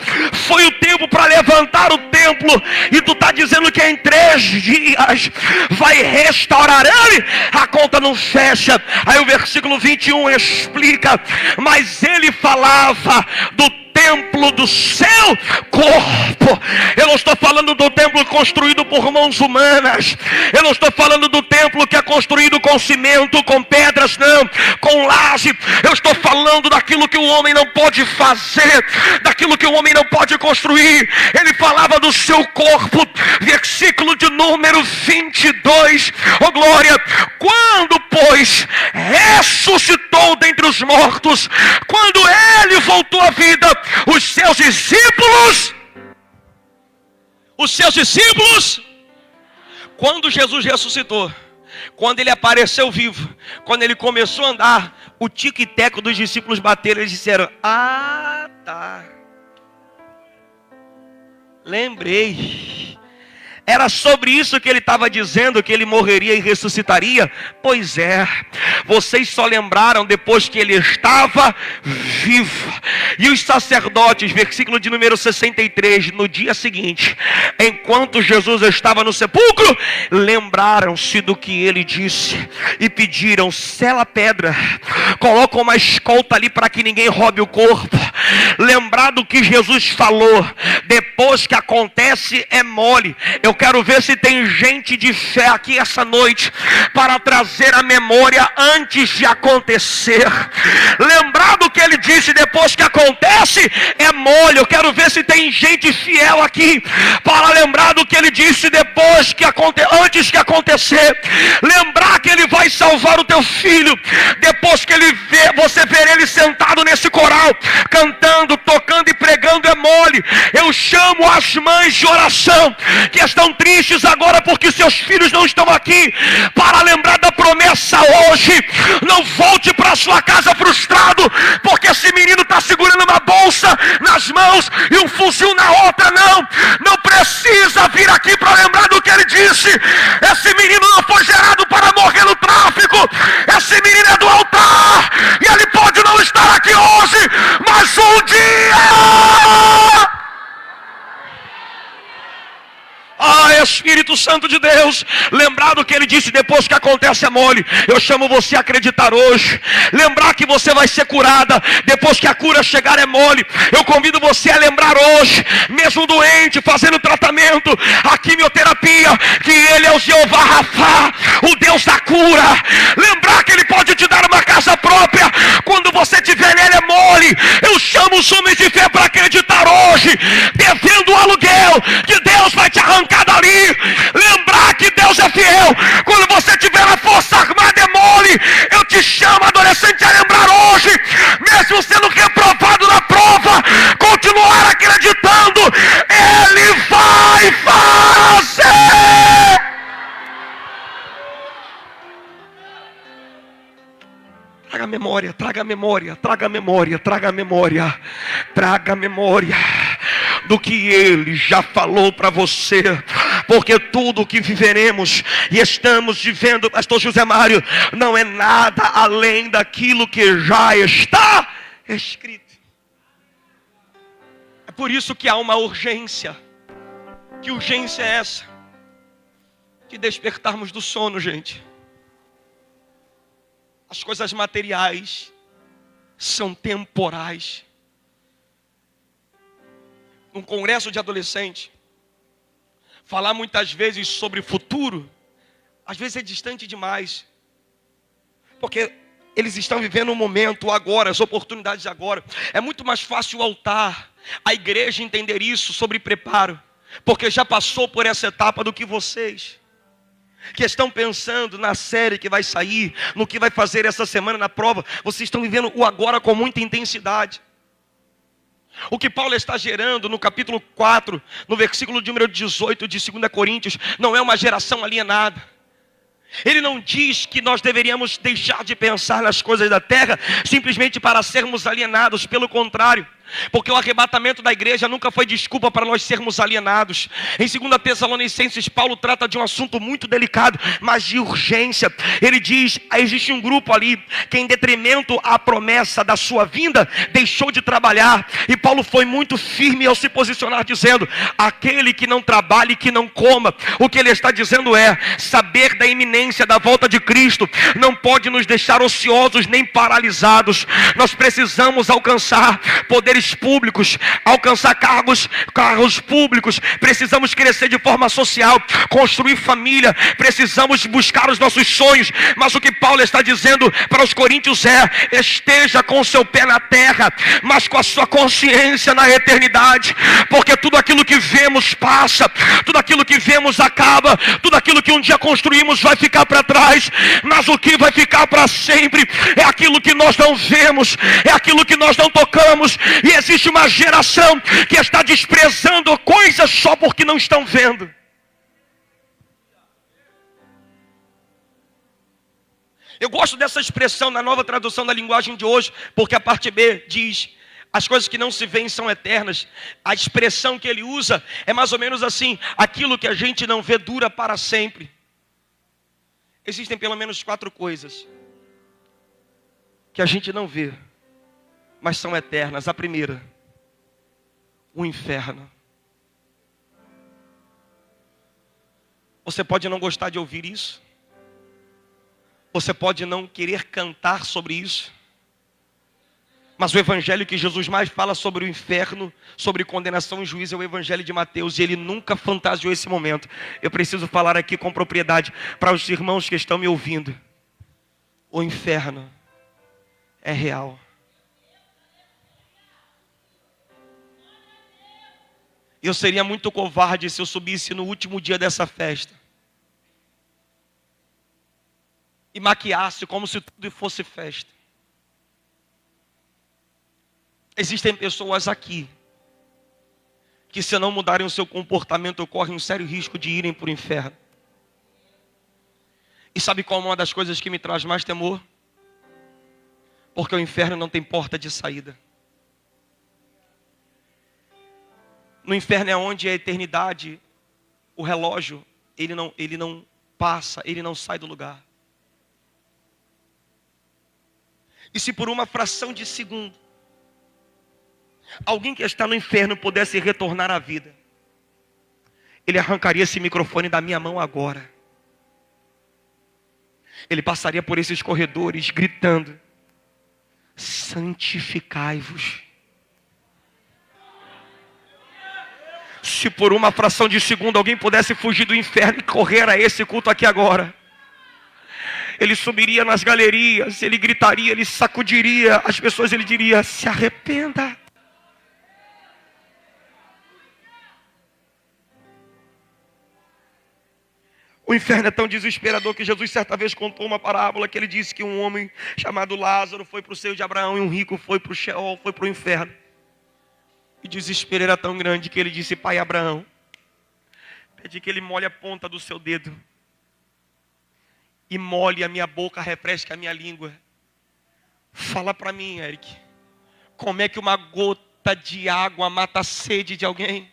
foi o tempo para levantar o templo, e tu está dizendo que em 3 dias vai restaurar ele? A conta não fecha. Aí o versículo 21 explica: mas ele falava do templo do seu corpo. Eu não estou falando do templo construído por mãos humanas. Eu não estou falando do templo que é construído com cimento, com pedras, não, com laje. Eu estou falando daquilo que o homem não pode fazer, daquilo que o homem não pode construir. Ele falava do seu corpo. Versículo de número 22. Oh glória! Quando, pois, ressuscitou dentre os mortos, quando ele voltou à vida, os seus discípulos, quando Jesus ressuscitou, quando ele apareceu vivo, quando ele começou a andar, o tique-teco dos discípulos bateram. Eles disseram: ah, tá, lembrei. Era sobre isso que ele estava dizendo, que ele morreria e ressuscitaria? Pois é, vocês só lembraram depois que ele estava vivo. E os sacerdotes, versículo de número 63, no dia seguinte, enquanto Jesus estava no sepulcro, lembraram-se do que ele disse e pediram: sela a pedra, coloca uma escolta ali para que ninguém roube o corpo. Lembrar do que Jesus falou, depois que acontece é mole. Eu quero ver se tem gente de fé aqui essa noite para trazer a memória antes de acontecer. Lembrar do que ele disse depois que acontece é mole. Eu quero ver se tem gente fiel aqui para lembrar do que ele disse depois que antes de acontecer. Lembrar que ele vai salvar o teu filho depois que você ver ele sentado nesse coral, cantando, tocando e pregando é mole. Eu chamo as mães de oração que estão tristes agora porque seus filhos não estão aqui, para lembrar da promessa hoje. Não volte para sua casa frustrado porque esse menino está segurando uma bolsa nas mãos e um fuzil na outra. Não precisa vir aqui para lembrar do que ele disse. Esse menino não foi gerado para morrer no tráfico. Esse menino é do altar, e ele pode não estar aqui hoje, mas um dia... Ah, Espírito Santo de Deus, lembrar do que ele disse depois que acontece é mole. Eu chamo você a acreditar hoje. Lembrar que você vai ser curada depois que a cura chegar é mole. Eu convido você a lembrar hoje, mesmo doente, fazendo tratamento, a quimioterapia, que ele é o Jeová Rafá, o Deus da cura. Lembrar que ele pode te dar uma casa própria quando você tiver nele é mole. Eu chamo os homens de fé para acreditar hoje, devendo o aluguel, que Deus vai te arrancar dali. Lembrar que Deus é fiel quando você tiver a força armada é mole. Eu te chamo, adolescente, a lembrar hoje, mesmo sendo reprovado na prova, continuar acreditando. Ele vai fazer. Traga memória, traga memória, traga memória, traga memória, traga memória do que ele já falou para você, porque tudo que viveremos e estamos vivendo, pastor José Mário, não é nada além daquilo que já está escrito. É por isso que há uma urgência. Que urgência é essa? Que despertarmos do sono, gente. As coisas materiais são temporais. Num congresso de adolescente, Falar muitas vezes sobre futuro, às vezes é distante demais. Porque eles estão vivendo um momento agora, as oportunidades agora. É muito mais fácil o altar, a igreja entender isso sobre preparo. Porque já passou por essa etapa do que vocês. Que estão pensando na série que vai sair, no que vai fazer essa semana na prova. Vocês estão vivendo o agora com muita intensidade. O que Paulo está gerando no capítulo 4, no versículo número 18 de 2 Coríntios, não é uma geração alienada. Ele não diz que nós deveríamos deixar de pensar nas coisas da terra simplesmente para sermos alienados, pelo contrário. Porque o arrebatamento da igreja nunca foi desculpa para nós sermos alienados. Em 2 Tessalonicenses, Paulo trata de um assunto muito delicado, mas de urgência. Ele diz, existe um grupo ali que em detrimento à promessa da sua vinda, deixou de trabalhar. E Paulo foi muito firme ao se posicionar dizendo, aquele que não trabalhe, que não coma. O que ele está dizendo é, saber da iminência da volta de Cristo não pode nos deixar ociosos nem paralisados. Nós precisamos alcançar poderes públicos, alcançar cargos públicos, precisamos crescer de forma social, construir família, precisamos buscar os nossos sonhos. Mas o que Paulo está dizendo para os coríntios é, esteja com o seu pé na terra, mas com a sua consciência na eternidade, porque tudo aquilo que vemos passa, tudo aquilo que vemos acaba, tudo aquilo que um dia construímos vai ficar para trás, mas o que vai ficar para sempre é aquilo que nós não vemos, é aquilo que nós não tocamos. E existe uma geração que está desprezando coisas só porque não estão vendo. Eu gosto dessa expressão na nova tradução da linguagem de hoje, porque a parte B diz, as coisas que não se veem são eternas. A expressão que ele usa é mais ou menos assim, aquilo que a gente não vê dura para sempre. Existem pelo menos 4 coisas que a gente não vê, mas são eternas. A primeira, o inferno. Você pode não gostar de ouvir isso. Você pode não querer cantar sobre isso. Mas o evangelho que Jesus mais fala sobre o inferno, sobre condenação e juízo, é o evangelho de Mateus. E ele nunca fantasiou esse momento. Eu preciso falar aqui com propriedade para os irmãos que estão me ouvindo. O inferno é real. Eu seria muito covarde se eu subisse no último dia dessa festa e maquiasse como se tudo fosse festa. Existem pessoas aqui que, se não mudarem o seu comportamento, correm um sério risco de irem para o inferno. E sabe qual é uma das coisas que me traz mais temor? Porque o inferno não tem porta de saída. No inferno é onde a eternidade, o relógio, ele não passa, ele não sai do lugar. E se por uma fração de segundo, alguém que está no inferno pudesse retornar à vida, ele arrancaria esse microfone da minha mão agora. Ele passaria por esses corredores gritando, santificai-vos. Se por uma fração de segundo alguém pudesse fugir do inferno e correr a esse culto aqui agora, ele subiria nas galerias, ele gritaria, ele sacudiria as pessoas, ele diria, se arrependa. O inferno é tão desesperador que Jesus certa vez contou uma parábola que ele disse que um homem chamado Lázaro foi para o seio de Abraão e um rico foi para o Sheol, foi para o inferno. E o desespero era tão grande que ele disse, pai Abraão, pede que ele molhe a ponta do seu dedo e molhe a minha boca, refresque a minha língua. Fala para mim, Eric, como é que uma gota de água mata a sede de alguém?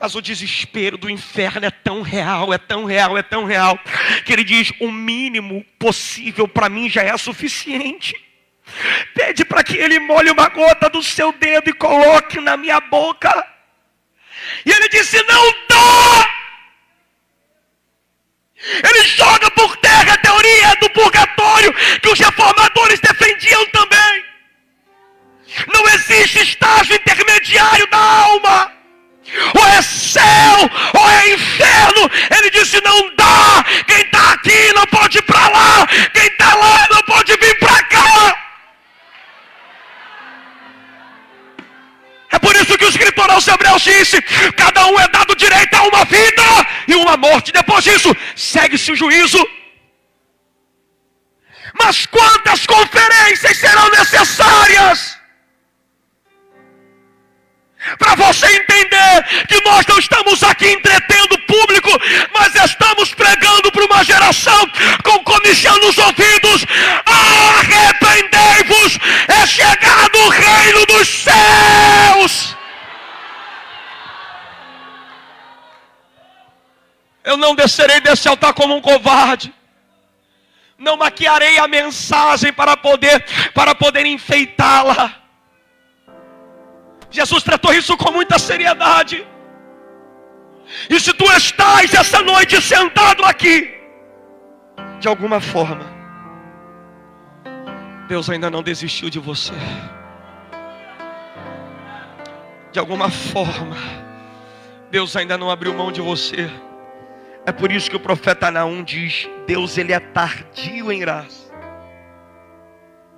Mas o desespero do inferno é tão real, é tão real, é tão real, que ele diz, o mínimo possível para mim já é suficiente. Pede para que ele molhe uma gota do seu dedo e coloque na minha boca. E ele disse, não dá! Ele joga por terra a teoria do purgatório que os reformadores defendiam também. Não existe estágio intermediário da alma. Ele disse: não dá. Quem está aqui não pode ir para lá. Quem está lá não pode vir para cá. É por isso que o escritor aos Hebreus disse: cada um é dado direito a uma vida e uma morte. Depois disso, segue-se o juízo. Mas quantas conferências serão necessárias para você entender que nós não estamos aqui entretendo o público, mas estamos pregando para uma geração com comichão nos ouvidos? Arrependei-vos, é chegado o reino dos céus. Eu não descerei desse altar como um covarde. Não maquiarei a mensagem para poder enfeitá-la. Jesus tratou isso com muita seriedade. E se tu estás essa noite sentado aqui, de alguma forma, Deus ainda não desistiu de você. De alguma forma, Deus ainda não abriu mão de você. É por isso que o profeta Naum diz: Deus, ele é tardio em graça,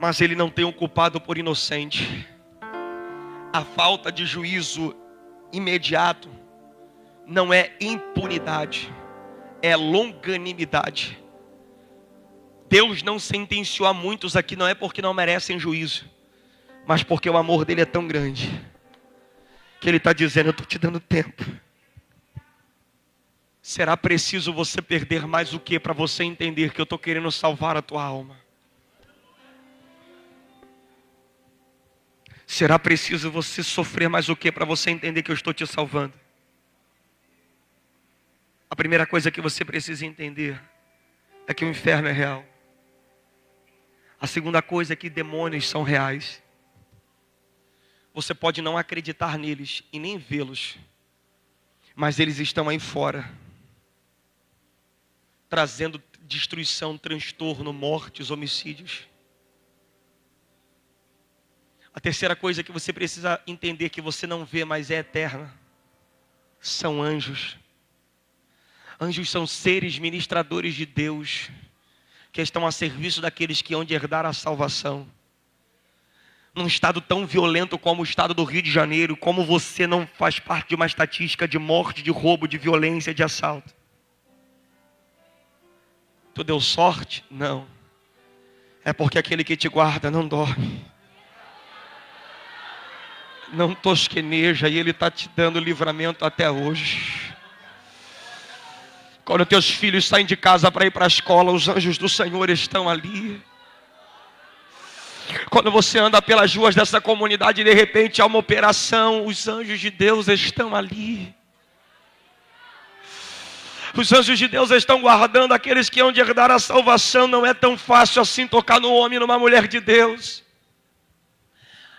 mas ele não tem o culpado por inocente. A falta de juízo imediato não é impunidade, é longanimidade. Deus não sentenciou a muitos aqui, não é porque não merecem juízo, mas porque o amor dele é tão grande, que ele está dizendo: eu estou te dando tempo. Será preciso você perder mais o que para você entender que eu estou querendo salvar a tua alma? Será preciso você sofrer mais o que para você entender que eu estou te salvando? A primeira coisa que você precisa entender é que o inferno é real. A segunda coisa é que demônios são reais. Você pode não acreditar neles e nem vê-los, mas eles estão aí fora, trazendo destruição, transtorno, mortes, homicídios. A terceira coisa que você precisa entender, que você não vê, mas é eterna, são anjos. Anjos são seres ministradores de Deus, que estão a serviço daqueles que hão de herdar a salvação. Num estado tão violento como o estado do Rio de Janeiro, como você não faz parte de uma estatística de morte, de roubo, de violência, de assalto? Tu deu sorte? Não. É porque aquele que te guarda não dorme, não tosqueneja, e ele está te dando livramento até hoje. Quando teus filhos saem de casa para ir para a escola, os anjos do Senhor estão ali. Quando você anda pelas ruas dessa comunidade e de repente há uma operação, os anjos de Deus estão ali. Os anjos de Deus estão guardando aqueles que hão de herdar a salvação. Não é tão fácil assim tocar no homem e numa mulher de Deus.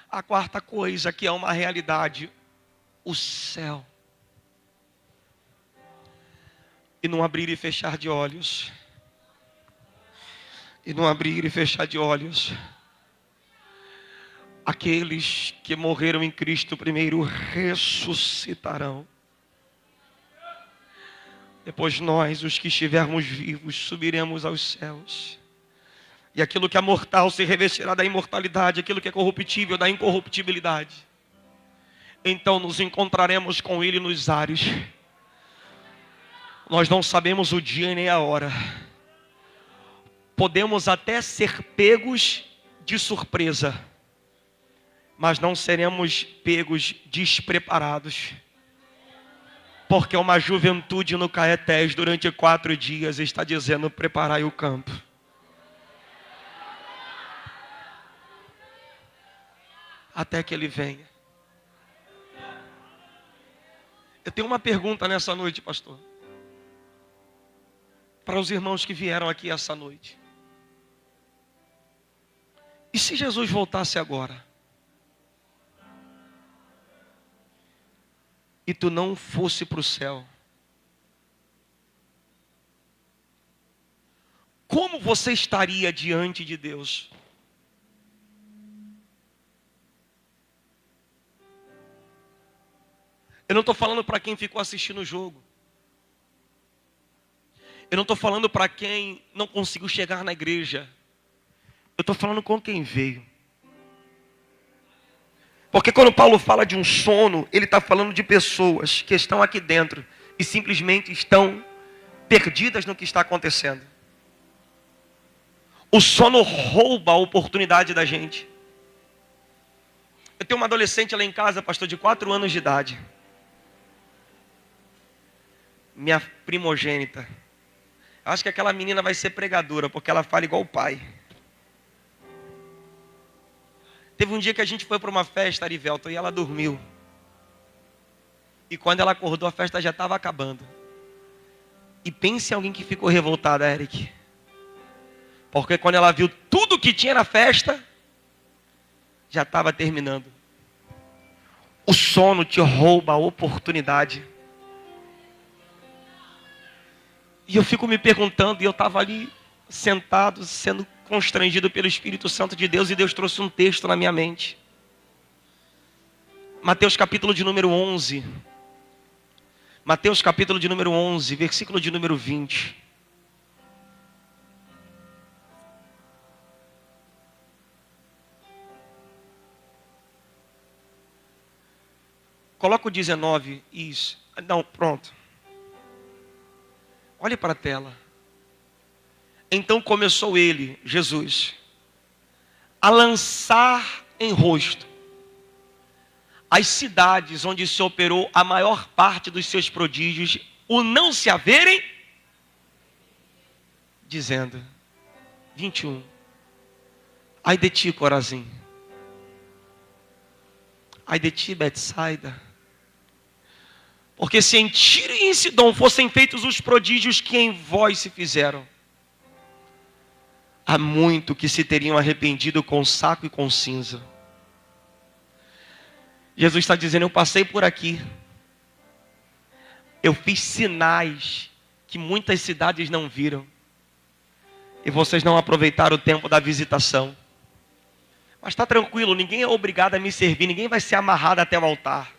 A quarta coisa que é uma realidade: o céu. E não abrir e fechar de olhos. E não abrir e fechar de olhos. Aqueles que morreram em Cristo primeiro ressuscitarão. Depois nós, os que estivermos vivos, subiremos aos céus. E aquilo que é mortal se revestirá da imortalidade, aquilo que é corruptível da incorruptibilidade. Então nos encontraremos com Ele nos ares. Nós não sabemos o dia nem a hora. Podemos até ser pegos de surpresa, mas não seremos pegos despreparados. Porque uma juventude no Caetés durante 4 dias está dizendo: preparai o campo. Até que ele venha. Eu tenho uma pergunta nessa noite, pastor, para os irmãos que vieram aqui essa noite. E se Jesus voltasse agora? E tu não fosse para o céu? Como você estaria diante de Deus? Eu não estou falando para quem ficou assistindo o jogo. Eu não estou falando para quem não conseguiu chegar na igreja. Eu estou falando com quem veio. Porque quando Paulo fala de um sono, ele está falando de pessoas que estão aqui dentro e simplesmente estão perdidas no que está acontecendo. O sono rouba a oportunidade da gente. Eu tenho uma adolescente lá em casa, pastor, de 4 anos de idade. Minha primogênita. Acho que aquela menina vai ser pregadora, porque ela fala igual o pai. Teve um dia que a gente foi para uma festa, Arivelton, e ela dormiu. E quando ela acordou, a festa já estava acabando. E pense em alguém que ficou revoltado, Eric. Porque quando ela viu tudo que tinha na festa, já estava terminando. O sono te rouba a oportunidade. E eu fico me perguntando, e eu estava ali sentado, sendo constrangido pelo Espírito Santo de Deus, e Deus trouxe um texto na minha mente. Mateus capítulo de número 11. Mateus capítulo de número 11, versículo de número 20. Coloca o 19, isso. Não, pronto. Olhe para a tela. Então começou ele, Jesus, a lançar em rosto as cidades onde se operou a maior parte dos seus prodígios, o não se haverem, dizendo, 21, ai de ti, Corazim, ai de ti, Betsaida, porque se em Tiro e em Sidom fossem feitos os prodígios que em vós se fizeram, há muito que se teriam arrependido com saco e com cinza. Jesus está dizendo, eu passei por aqui. Eu fiz sinais que muitas cidades não viram. E vocês não aproveitaram o tempo da visitação. Mas está tranquilo, ninguém é obrigado a me servir, ninguém vai ser amarrado até o altar.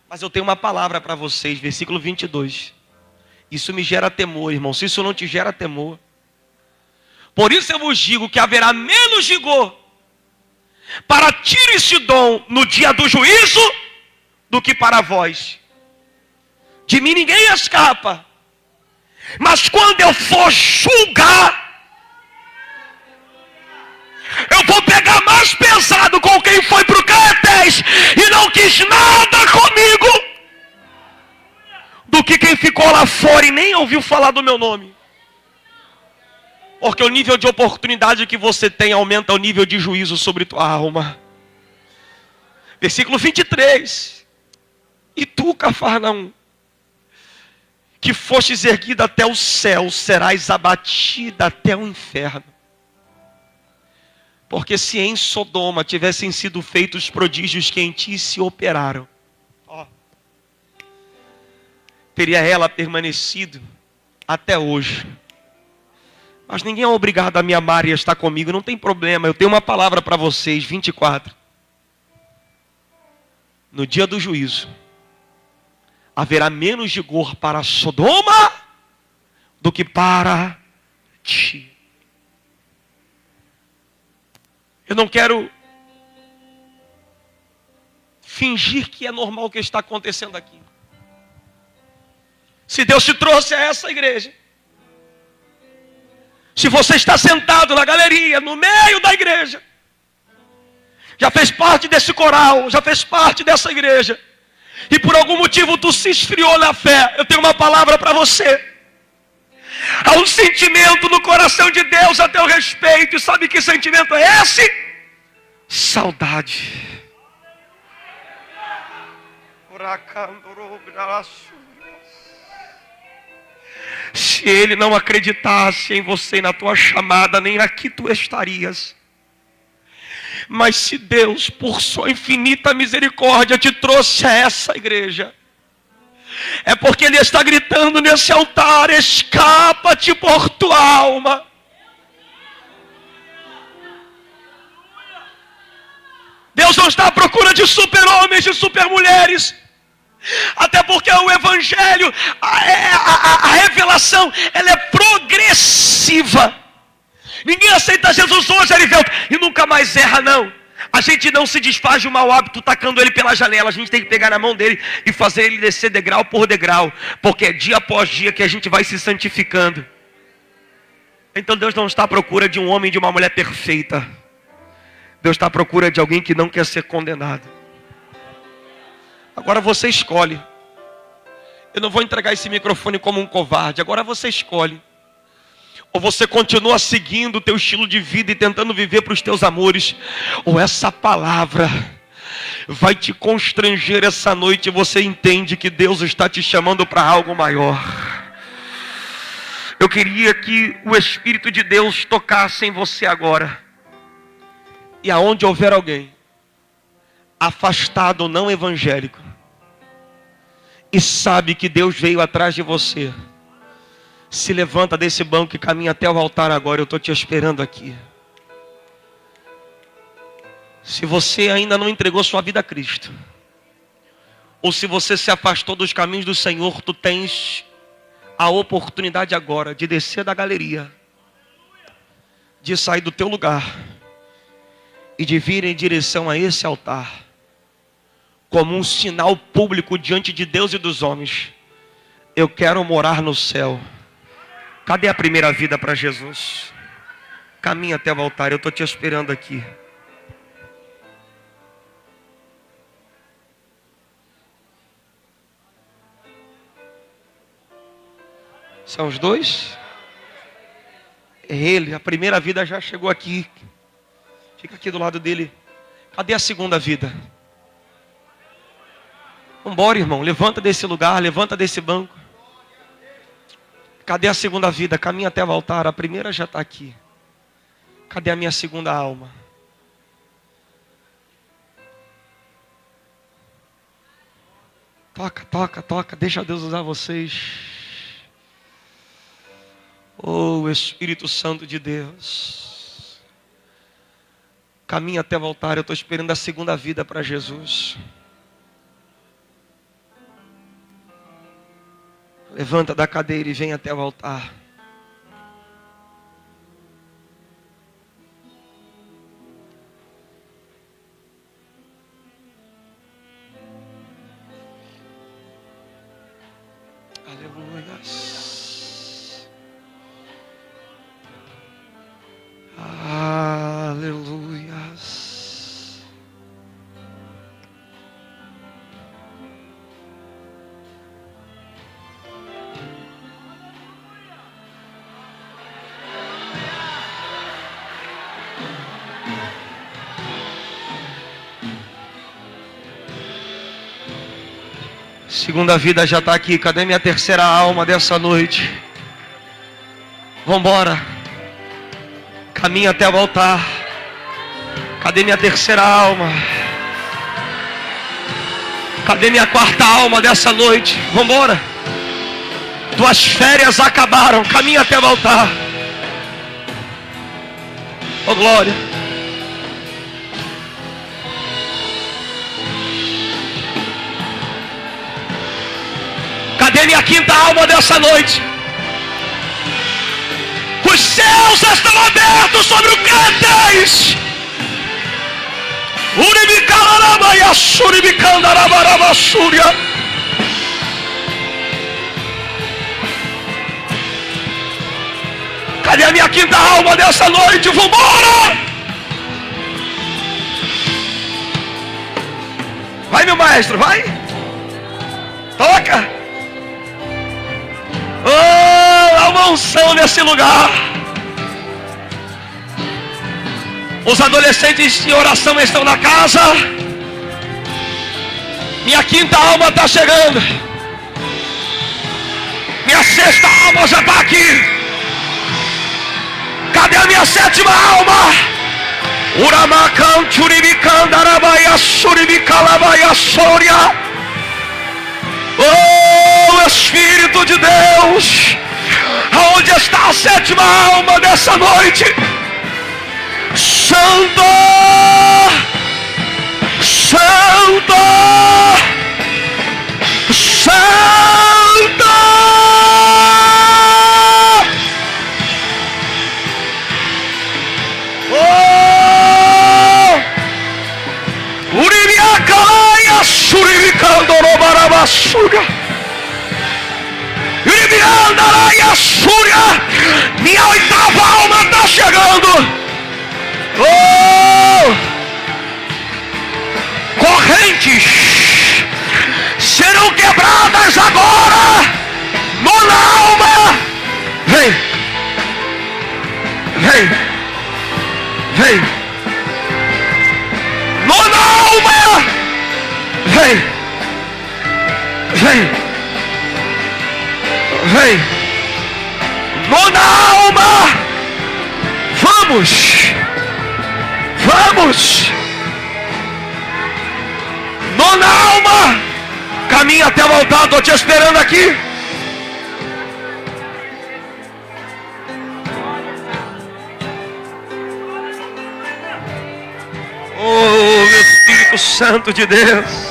Mas eu tenho uma palavra para vocês, versículo 22. Isso me gera temor, irmão. Se isso não te gera temor. Por isso eu vos digo que haverá menos rigor para Tiro e Sidom no dia do juízo do que para vós. De mim ninguém escapa. Mas quando eu for julgar, eu vou pegar mais pesado com quem foi para o Caetés e não quis nada comigo, do que quem ficou lá fora e nem ouviu falar do meu nome. Porque o nível de oportunidade que você tem aumenta o nível de juízo sobre tua alma. Versículo 23. E tu, Cafarnaum, que fostes erguida até o céu, serás abatida até o inferno. Porque se em Sodoma tivessem sido feitos os prodígios que em ti se operaram, teria ela permanecido até hoje. Mas ninguém é obrigado a me amar e a estar comigo, não tem problema. Eu tenho uma palavra para vocês, 24. No dia do juízo, haverá menos rigor para Sodoma do que para ti. Eu não quero fingir que é normal o que está acontecendo aqui. Se Deus te trouxe a essa igreja, se você está sentado na galeria, no meio da igreja, já fez parte desse coral, já fez parte dessa igreja, e por algum motivo tu se esfriou na fé, eu tenho uma palavra para você. Há um sentimento no coração de Deus a teu respeito, e sabe que sentimento é esse? Saudade. Se Ele não acreditasse em você e na tua chamada, nem aqui tu estarias. Mas se Deus, por sua infinita misericórdia, te trouxe a essa igreja, é porque Ele está gritando nesse altar, escapa-te por tua alma. Deus não está à procura de super-homens, de super-mulheres. Até porque o Evangelho, a revelação, ela é progressiva. Ninguém aceita Jesus hoje, Arivelto, e nunca mais erra, não. A gente não se desfaz de um mau hábito tacando ele pela janela. A gente tem que pegar na mão dele e fazer ele descer degrau por degrau, porque é dia após dia que a gente vai se santificando. Então Deus não está à procura de um homem e de uma mulher perfeita. Deus está à procura de alguém que não quer ser condenado. Agora você escolhe. Eu não vou entregar esse microfone como um covarde. Agora você escolhe. Ou você continua seguindo o teu estilo de vida e tentando viver para os teus amores, ou essa palavra vai te constranger essa noite e você entende que Deus está te chamando para algo maior. Eu queria que o Espírito de Deus tocasse em você agora. E aonde houver alguém afastado ou não evangélico e sabe que Deus veio atrás de você, se levanta desse banco e caminha até o altar agora. Eu estou te esperando aqui. Se você ainda não entregou sua vida a Cristo, ou se você se afastou dos caminhos do Senhor, tu tens a oportunidade agora de descer da galeria, de sair do teu lugar e de vir em direção a esse altar, como um sinal público diante de Deus e dos homens. Eu quero morar no céu. Cadê a primeira vida para Jesus? Caminha até o altar, eu estou te esperando aqui. São os dois? É ele, a primeira vida já chegou aqui. Fica aqui do lado dele. Cadê a segunda vida? Vambora, irmão, levanta desse lugar, levanta desse banco. Cadê a segunda vida? Caminha até o altar. A primeira já está aqui. Cadê a minha segunda alma? Toca, toca, toca. Deixa Deus usar vocês. Oh, Espírito Santo de Deus. Caminha até o altar. Eu estou esperando a segunda vida para Jesus. Levanta da cadeira e vem até o altar. Aleluias. Aleluias. Segunda vida já está aqui. Cadê minha terceira alma dessa noite? Vambora. Caminha até o altar. Cadê minha terceira alma? Cadê minha quarta alma dessa noite? Vambora. Tuas férias acabaram. Caminha até o altar. Oh glória. Cadê minha quinta alma dessa noite? Os céus estão abertos sobre o crentes. Cadê a minha quinta alma dessa noite? Vambora! Vai, meu maestro, vai! Toca! Oh, há uma unção nesse lugar. Os adolescentes em oração estão na casa. Minha quinta alma está chegando. Minha sexta alma já está aqui. Cadê a minha sétima alma? Uramacan churibicandarabaia suribicalabaia soria. Oh, Espírito de Deus, aonde está a sétima alma dessa noite? Santo, Santo, Súria. Minha oitava alma está chegando. Oh! Correntes serão quebradas agora. Nona alma, vem, vem, vem. Nona alma, vem, vem, vem. Nona alma, vamos, vamos. Nona alma, caminha até o altar, estou te esperando aqui. Oh, meu Espírito Santo de Deus.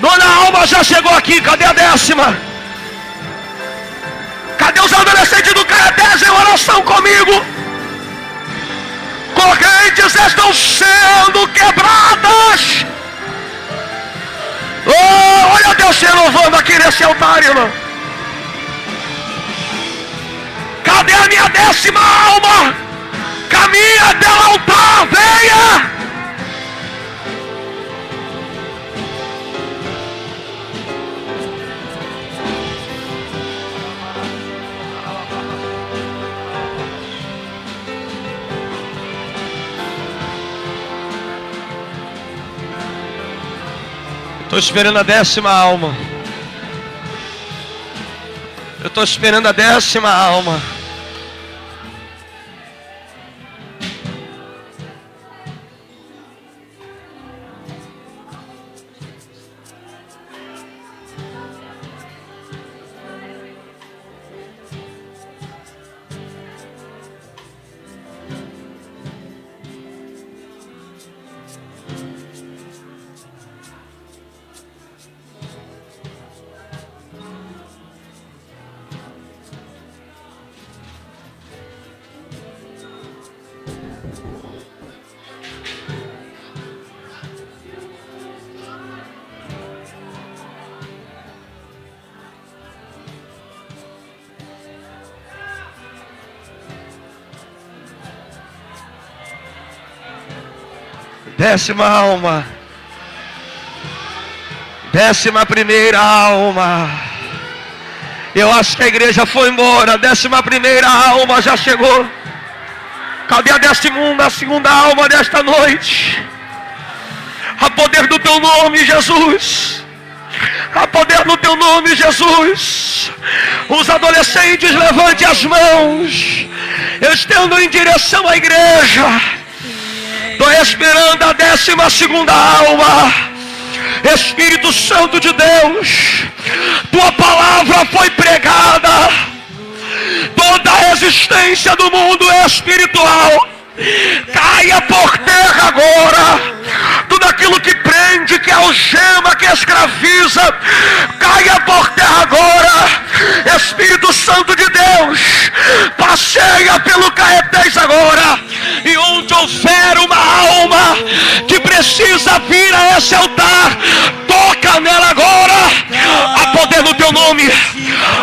Nona alma já chegou aqui, cadê a 10ª? Cadê os adolescentes do Caetés em oração comigo? Correntes estão sendo quebradas. Oh, olha Deus se louvando aqui nesse altar, irmão. Cadê a minha 10ª alma? Caminha até o altar, venha. Estou esperando a 10ª alma. Eu estou esperando a 10ª alma. Décima alma. 11ª alma. Eu acho que a igreja foi embora. 11ª alma já chegou. Cadê a 12ª, a segunda alma desta noite? Há poder do teu nome, Jesus. Há poder no teu nome, Jesus. Os adolescentes, levante as mãos. Eu estendo em direção à igreja. Estou esperando a 12ª alma. Espírito Santo de Deus, tua palavra foi pregada. Toda a existência do mundo espiritual caia por terra agora. Tudo aquilo que prende, que algema, que escraviza, caia por terra agora. Espírito Santo de Deus, passeia pelo Caetés agora. E onde houver uma alma que precisa vir a esse altar, toca nela agora. Há poder no teu nome.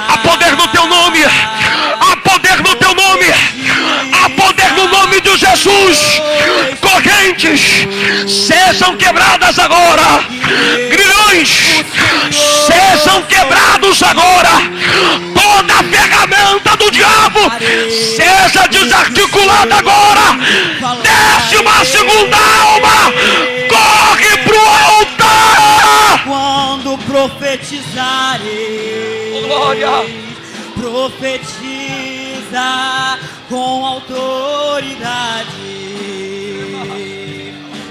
Há poder no teu nome. Há poder no teu nome. Há poder no nome de Jesus. Correntes sejam quebradas agora. Grilhões sejam quebrados agora. Toda a ferramenta do diabo seja desarticulada agora. 12ª alma, corre pro altar. profetizarei. Glória. Profetiza com autoridade.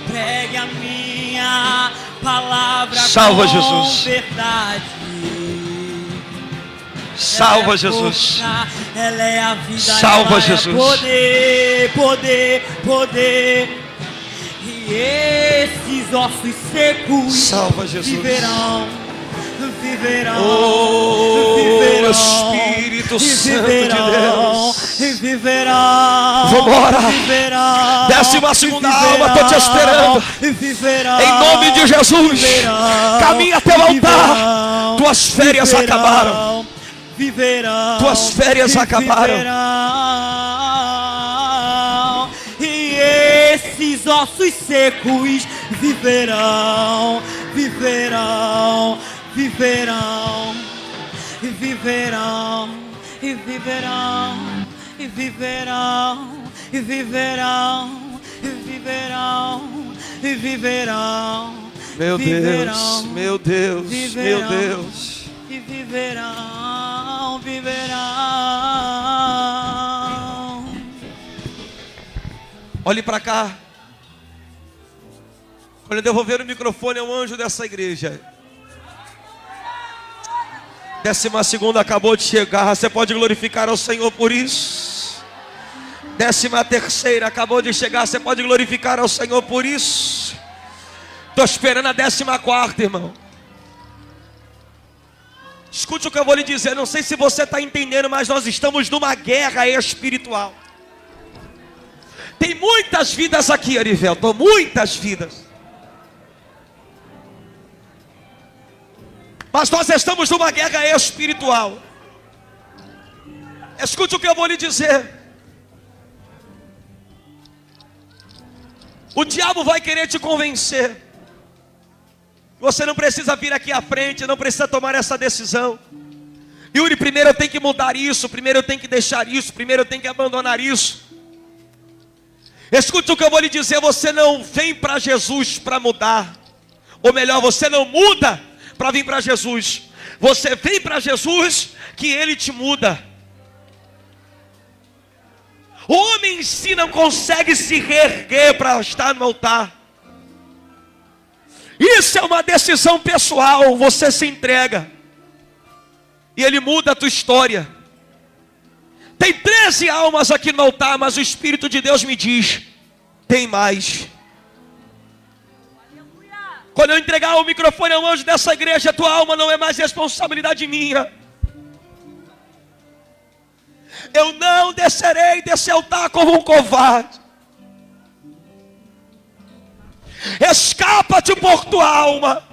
Pregue a minha palavra Salva, com Jesus. verdade. Salva, Ela é Jesus. força, ela é a vida. Salva, ela Jesus. É poder, poder, poder. E esses ossos secos Salva, Jesus. viverão. Viverão, Oh, viverão, Espírito Santo de viverão, Deus. viverão, Vambora. viverão, 12ª alma, tô te esperando. viverão, Em nome de Jesus. viverão, Caminha até o altar. viverão, Tuas férias viverão, acabaram. Viverão, Tuas férias acabaram. Viverão, e esses ossos secos viverão, viverão, viverão, e viverão, e viverão, e viverão, e viverão, e viverão, e viverão. Meu viverão, Deus, meu Deus, viverão, meu Deus. E viverão, viverão. Olhe para cá. Quando eu devolver o microfone ao anjo dessa igreja. 12ª acabou de chegar. Você pode glorificar ao Senhor por isso. 13ª acabou de chegar. Você pode glorificar ao Senhor por isso. Estou esperando a 14ª, irmão. Escute o que eu vou lhe dizer. Não sei se você está entendendo, mas nós estamos numa guerra espiritual. Tem muitas vidas aqui, Arivelton. Muitas vidas. Mas nós estamos numa guerra espiritual. Escute o que eu vou lhe dizer. O diabo vai querer te convencer. Você não precisa vir aqui à frente, não precisa tomar essa decisão. Yuri, primeiro eu tenho que mudar isso, primeiro eu tenho que deixar isso, primeiro eu tenho que abandonar isso. Escute o que eu vou lhe dizer, você não vem para Jesus para mudar. Ou melhor, você não muda para vir para Jesus. Você vem para Jesus que Ele te muda. O homem em si não consegue se reerguer para estar no altar. Isso é uma decisão pessoal. Você se entrega e Ele muda a tua história. Tem 13 almas aqui no altar, mas o Espírito de Deus me diz: tem mais. Quando eu entregar o microfone ao anjo dessa igreja, tua alma não é mais responsabilidade minha. Eu não descerei desse altar como um covarde. Escapa-te por tua alma.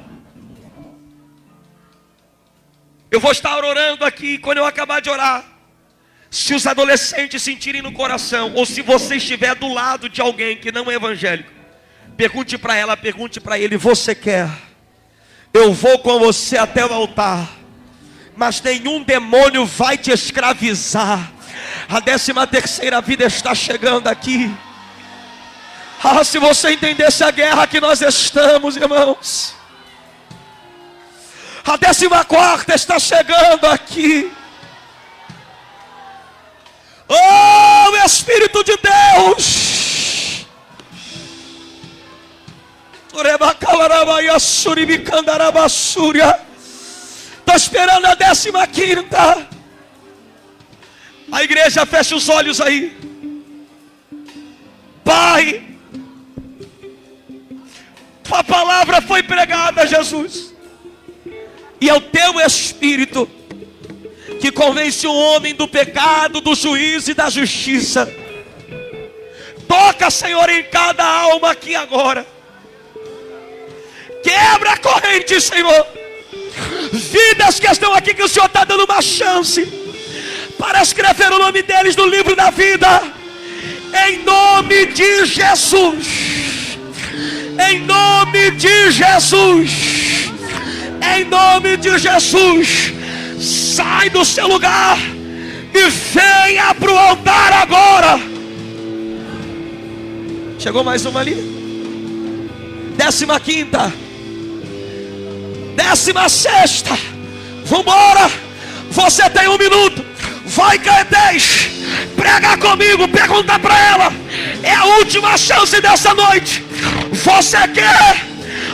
Eu vou estar orando aqui. Quando eu acabar de orar, se os adolescentes sentirem no coração, ou se você estiver do lado de alguém que não é evangélico, pergunte para ela, pergunte para ele: você quer? Eu vou com você até o altar, mas nenhum demônio vai te escravizar. A 13ª vida está chegando aqui. Ah, se você entendesse a guerra que nós estamos, irmãos. A 14ª está chegando aqui. Oh, Espírito de Deus. Estou esperando a 15ª. A igreja, fecha os olhos aí. Pai, tua palavra foi pregada, Jesus, e é o teu Espírito que convence o homem do pecado, do juízo e da justiça. Toca, Senhor, em cada alma aqui agora. Quebra a corrente, Senhor. Vidas que estão aqui, que o Senhor está dando uma chance para escrever o nome deles no livro da vida. Em nome de Jesus. Em nome de Jesus. Em nome de Jesus. Sai do seu lugar e venha para o altar agora. Chegou mais uma ali. 15ª. 16ª. Vambora. Você tem 1 minuto. Vai cair 10. Prega comigo. Pergunta para ela. É a última chance dessa noite. Você quer?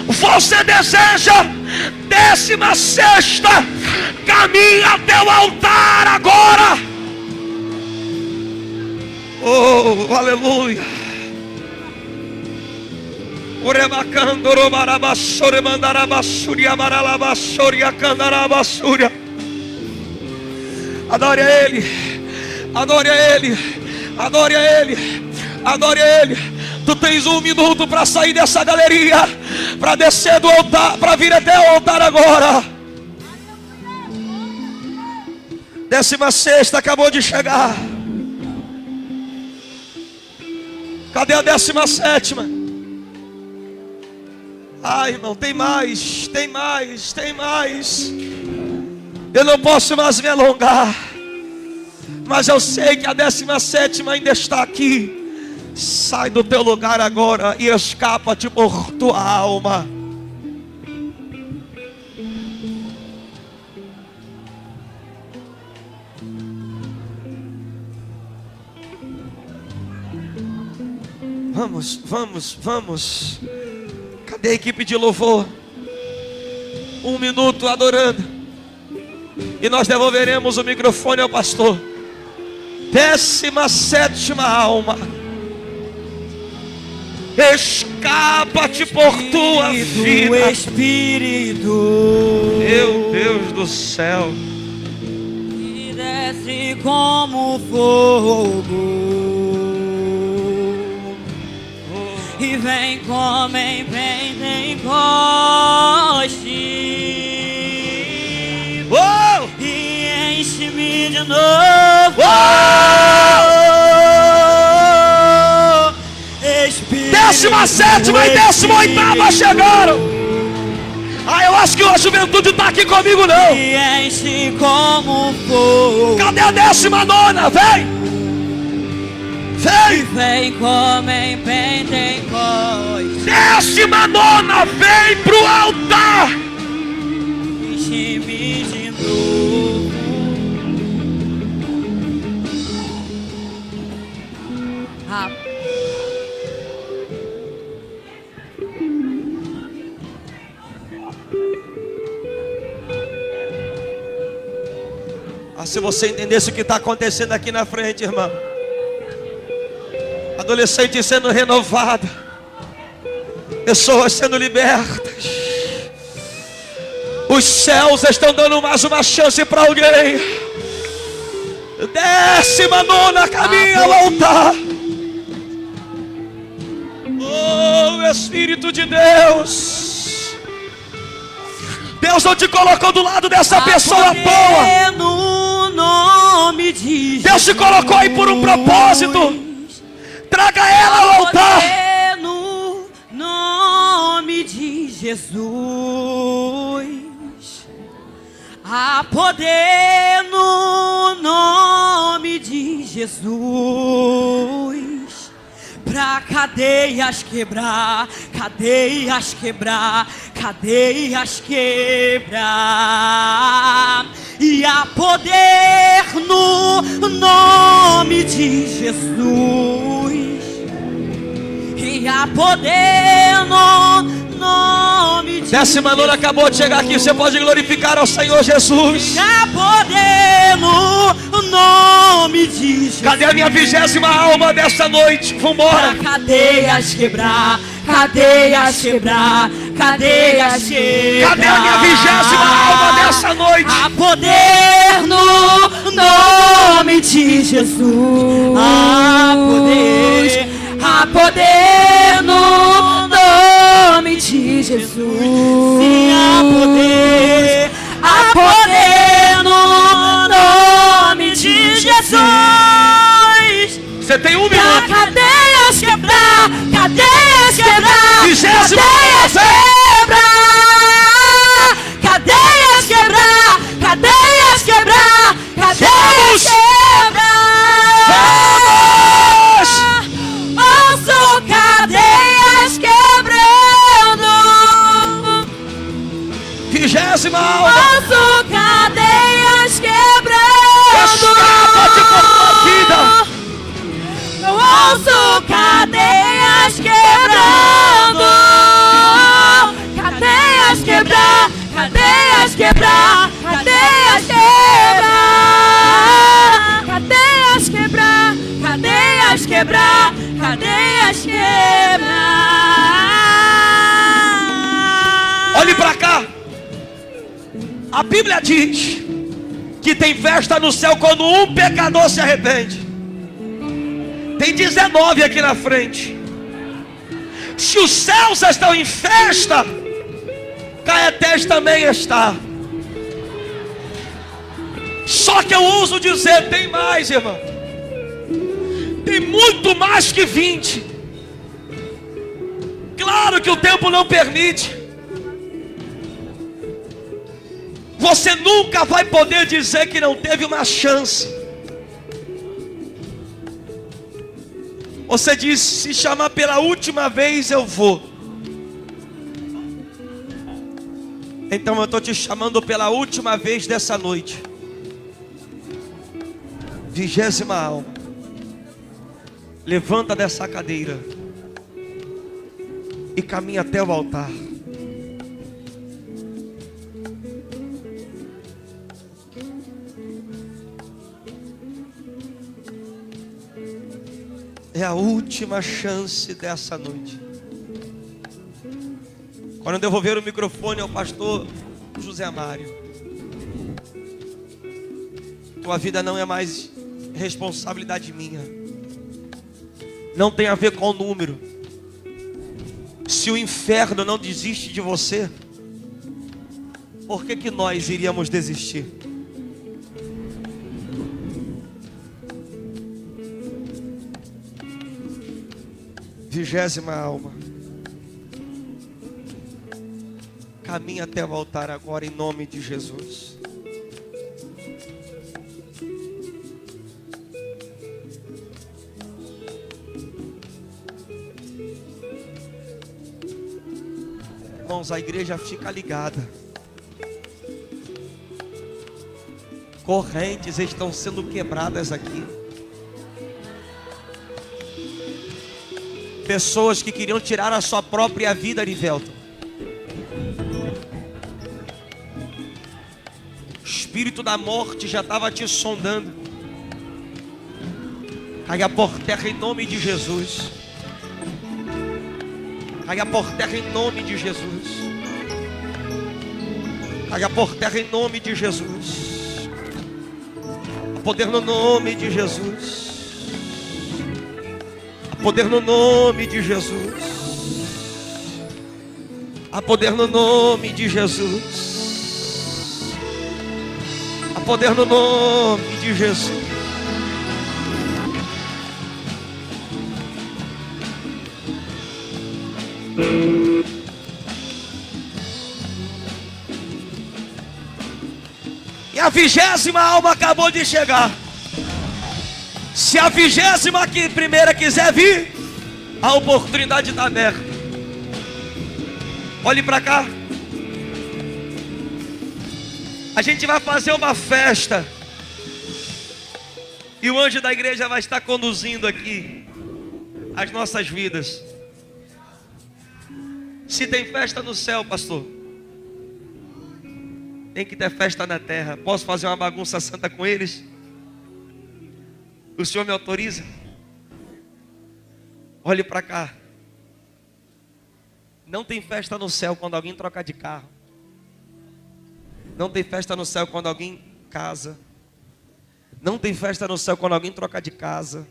Você deseja? 16ª. Caminha até o altar agora. Oh, aleluia. Adore a Ele, adore a Ele, adore a Ele, adore a Ele. Tu tens 1 minuto para sair dessa galeria, para descer do altar, para vir até o altar agora. 16ª acabou de chegar. Cadê a 17ª? Ai, irmão, tem mais, tem mais, tem mais. Eu não posso mais me alongar, mas eu sei que a 17ª ainda está aqui. Sai do teu lugar agora e escapa-te por tua alma. Vamos, vamos, vamos. Cadê a equipe de louvor? 1 minuto adorando. E nós devolveremos o microfone ao pastor. 17ª alma. Escapa-te por tua vida. Espírito, Meu Deus do céu. que desce como fogo e vem como em Pentecoste. Oh! E enche-me de novo. Espírito 17ª e 18ª chegaram. Ah, eu acho que a juventude está aqui comigo não. E enche como fogo. Cadê a 19ª? Vem! E Vem! vem como em Pentecoste. 19ª, vem pro altar. Enche-me de novo. Ah, se você entendesse o que está acontecendo aqui na frente, irmão. Adolescente sendo renovada, pessoas sendo libertas. Os céus estão dando mais uma chance para alguém. 19ª, caminha ao altar. Oh, Espírito de Deus. Deus não te colocou do lado dessa pessoa à toa. No nome de Deus te colocou aí por um propósito. Traga ela ao altar. No nome de Jesus. Há poder no nome de Jesus. Pra cadeias quebrar, cadeias quebrar, cadeias quebrar. E há poder no nome de Jesus. E há poder no nome de 19ª acabou de chegar aqui. Você pode glorificar ao Senhor Jesus. há poder no nome de Jesus. Cadê a minha 20ª alma desta noite? Vambora. Cadeias quebrar, cadeias quebrar, cadeias quebrar. Cadê a minha 20ª alma dessa noite? Há poder no nome de Jesus. Há poder no nome de Jesus. Sim, há poder no nome de Jesus. Você tem 1 Pra minuto. cadeias quebrar, cadeias quebrar, 20ª, cadeias quebrar, cadeias quebrar, cadeias quebrar, cadeias quebrar. Ouço cadeias quebrando. 20ª alma. Ouço cadeias quebrando. Escapa de por tua vida. Eu ouço cadeias quebrando. Cadeias quebrar, cadeias quebrar, cadeias quebrar. Cadeias quebrar, cadeias quebrar, cadeias quebrar. Olhe para cá. A Bíblia diz que tem festa no céu quando um pecador se arrepende. Tem 19 aqui na frente. Se os céus estão em festa, Caetés também está. Só que eu ouso dizer, tem mais, irmão. Tem muito mais que 20. Claro que o tempo não permite. Você nunca vai poder dizer que não teve uma chance. Você diz, se chamar pela última vez eu vou. Então eu estou te chamando pela última vez dessa noite. 20ª alma. Levanta dessa cadeira e caminha até o altar. É a última chance dessa noite. Quando eu devolver o microfone ao pastor José Mário, tua vida não é mais responsabilidade minha. Não tem a ver com o número. Se o inferno não desiste de você, por que nós iríamos desistir? Vigésima alma. Caminha até o altar agora em nome de Jesus. Irmãos, a igreja fica ligada. Correntes estão sendo quebradas aqui. Pessoas que queriam tirar a sua própria vida, Arivelton. O espírito da morte já estava te sondando. Caia por terra em nome de Jesus. Caia por terra em nome de Jesus. Caia por terra em nome de Jesus. Há poder no nome de Jesus. Poder no nome de Jesus. Há poder no nome de Jesus. Há poder no nome de Jesus. E a 20ª alma acabou de chegar. Se a 21ª quiser vir, a oportunidade está aberta. Olhe para cá. A gente vai fazer uma festa. E o anjo da igreja vai estar conduzindo aqui as nossas vidas. Se tem festa no céu, pastor, tem que ter festa na terra. Posso fazer uma bagunça santa com eles? O Senhor me autoriza? Olhe para cá. Não tem festa no céu quando alguém troca de carro. Não tem festa no céu quando alguém casa. Não tem festa no céu quando alguém troca de casa.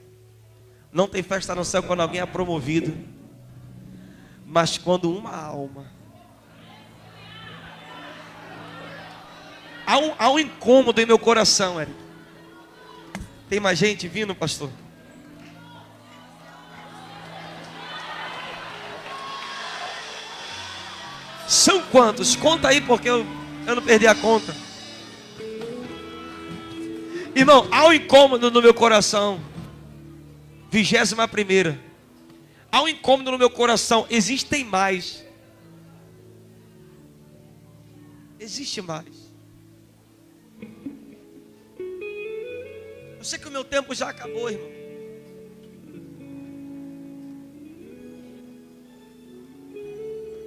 Não tem festa no céu quando alguém é promovido. Mas quando uma alma... Há um incômodo em meu coração, Eric. Tem mais gente vindo, pastor? São quantos? Conta aí, porque eu não perdi a conta. Irmão, há um incômodo no meu coração. 21ª. Há um incômodo no meu coração. Existem mais. Existe mais. Eu sei que o meu tempo já acabou, irmão.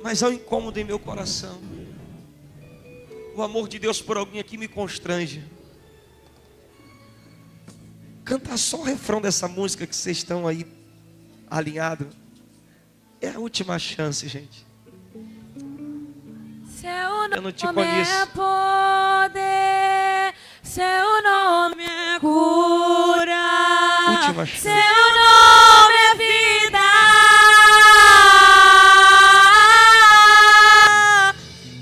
Mas há um incômodo em meu coração. O amor de Deus por alguém aqui me constrange. Cantar só o refrão dessa música que vocês estão aí alinhados. É a última chance, gente. Eu não te Seu nome conheço. é poder, seu nome é cura, Última chance. seu nome é vida.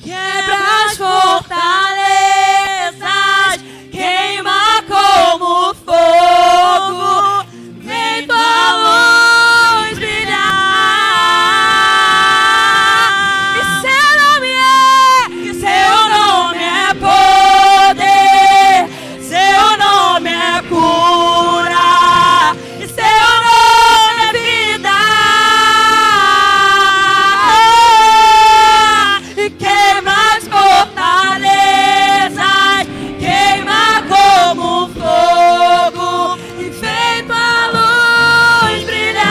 Quebra as fortalezas, queima como fogo, vem tua luz brilhar. E seu nome é poder, seu nome é cura, e seu nome é vida. E queima as fortalezas, queima como fogo, e vem tua luz brilhar.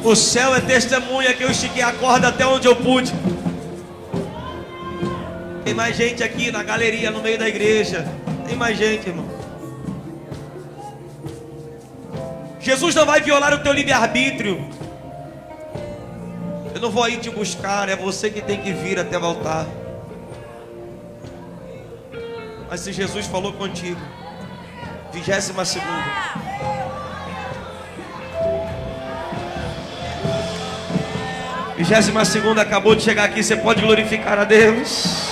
O céu é testemunha que eu estiquei a corda até onde eu pude. Tem mais gente aqui na galeria, no meio da igreja. Tem mais gente, irmão. Jesus não vai violar o teu livre-arbítrio. Eu não vou aí te buscar, é você que tem que vir até o altar. Mas se Jesus falou contigo, 22ª. 22ª acabou de chegar aqui, você pode glorificar a Deus.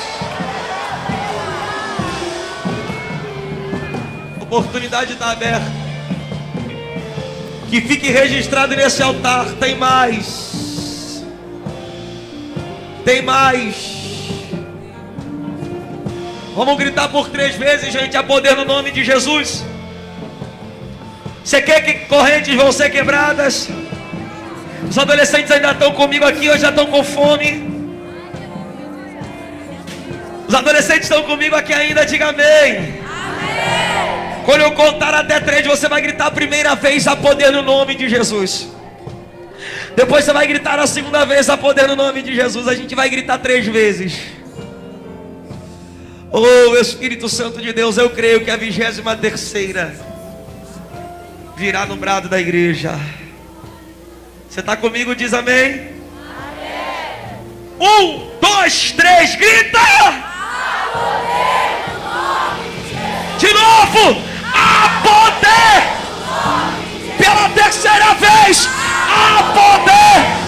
A oportunidade está aberta. Que fique registrado nesse altar. Tem mais. Tem mais. Vamos gritar por 3 vezes, gente, a poder no nome de Jesus. Você quer que correntes vão ser quebradas? Os adolescentes ainda estão comigo aqui, hoje já estão com fome. Os adolescentes estão comigo aqui ainda, diga amém. Quando eu contar até 3, você vai gritar a primeira vez a poder no nome de Jesus. Depois você vai gritar a segunda vez a poder no nome de Jesus. A gente vai gritar 3 vezes. Oh, Espírito Santo de Deus, eu creio que a 23ª virá no brado da igreja. Você está comigo? Diz amém. 1, 2, 3, grita! De novo! A poder! Pela 3ª vez! A poder!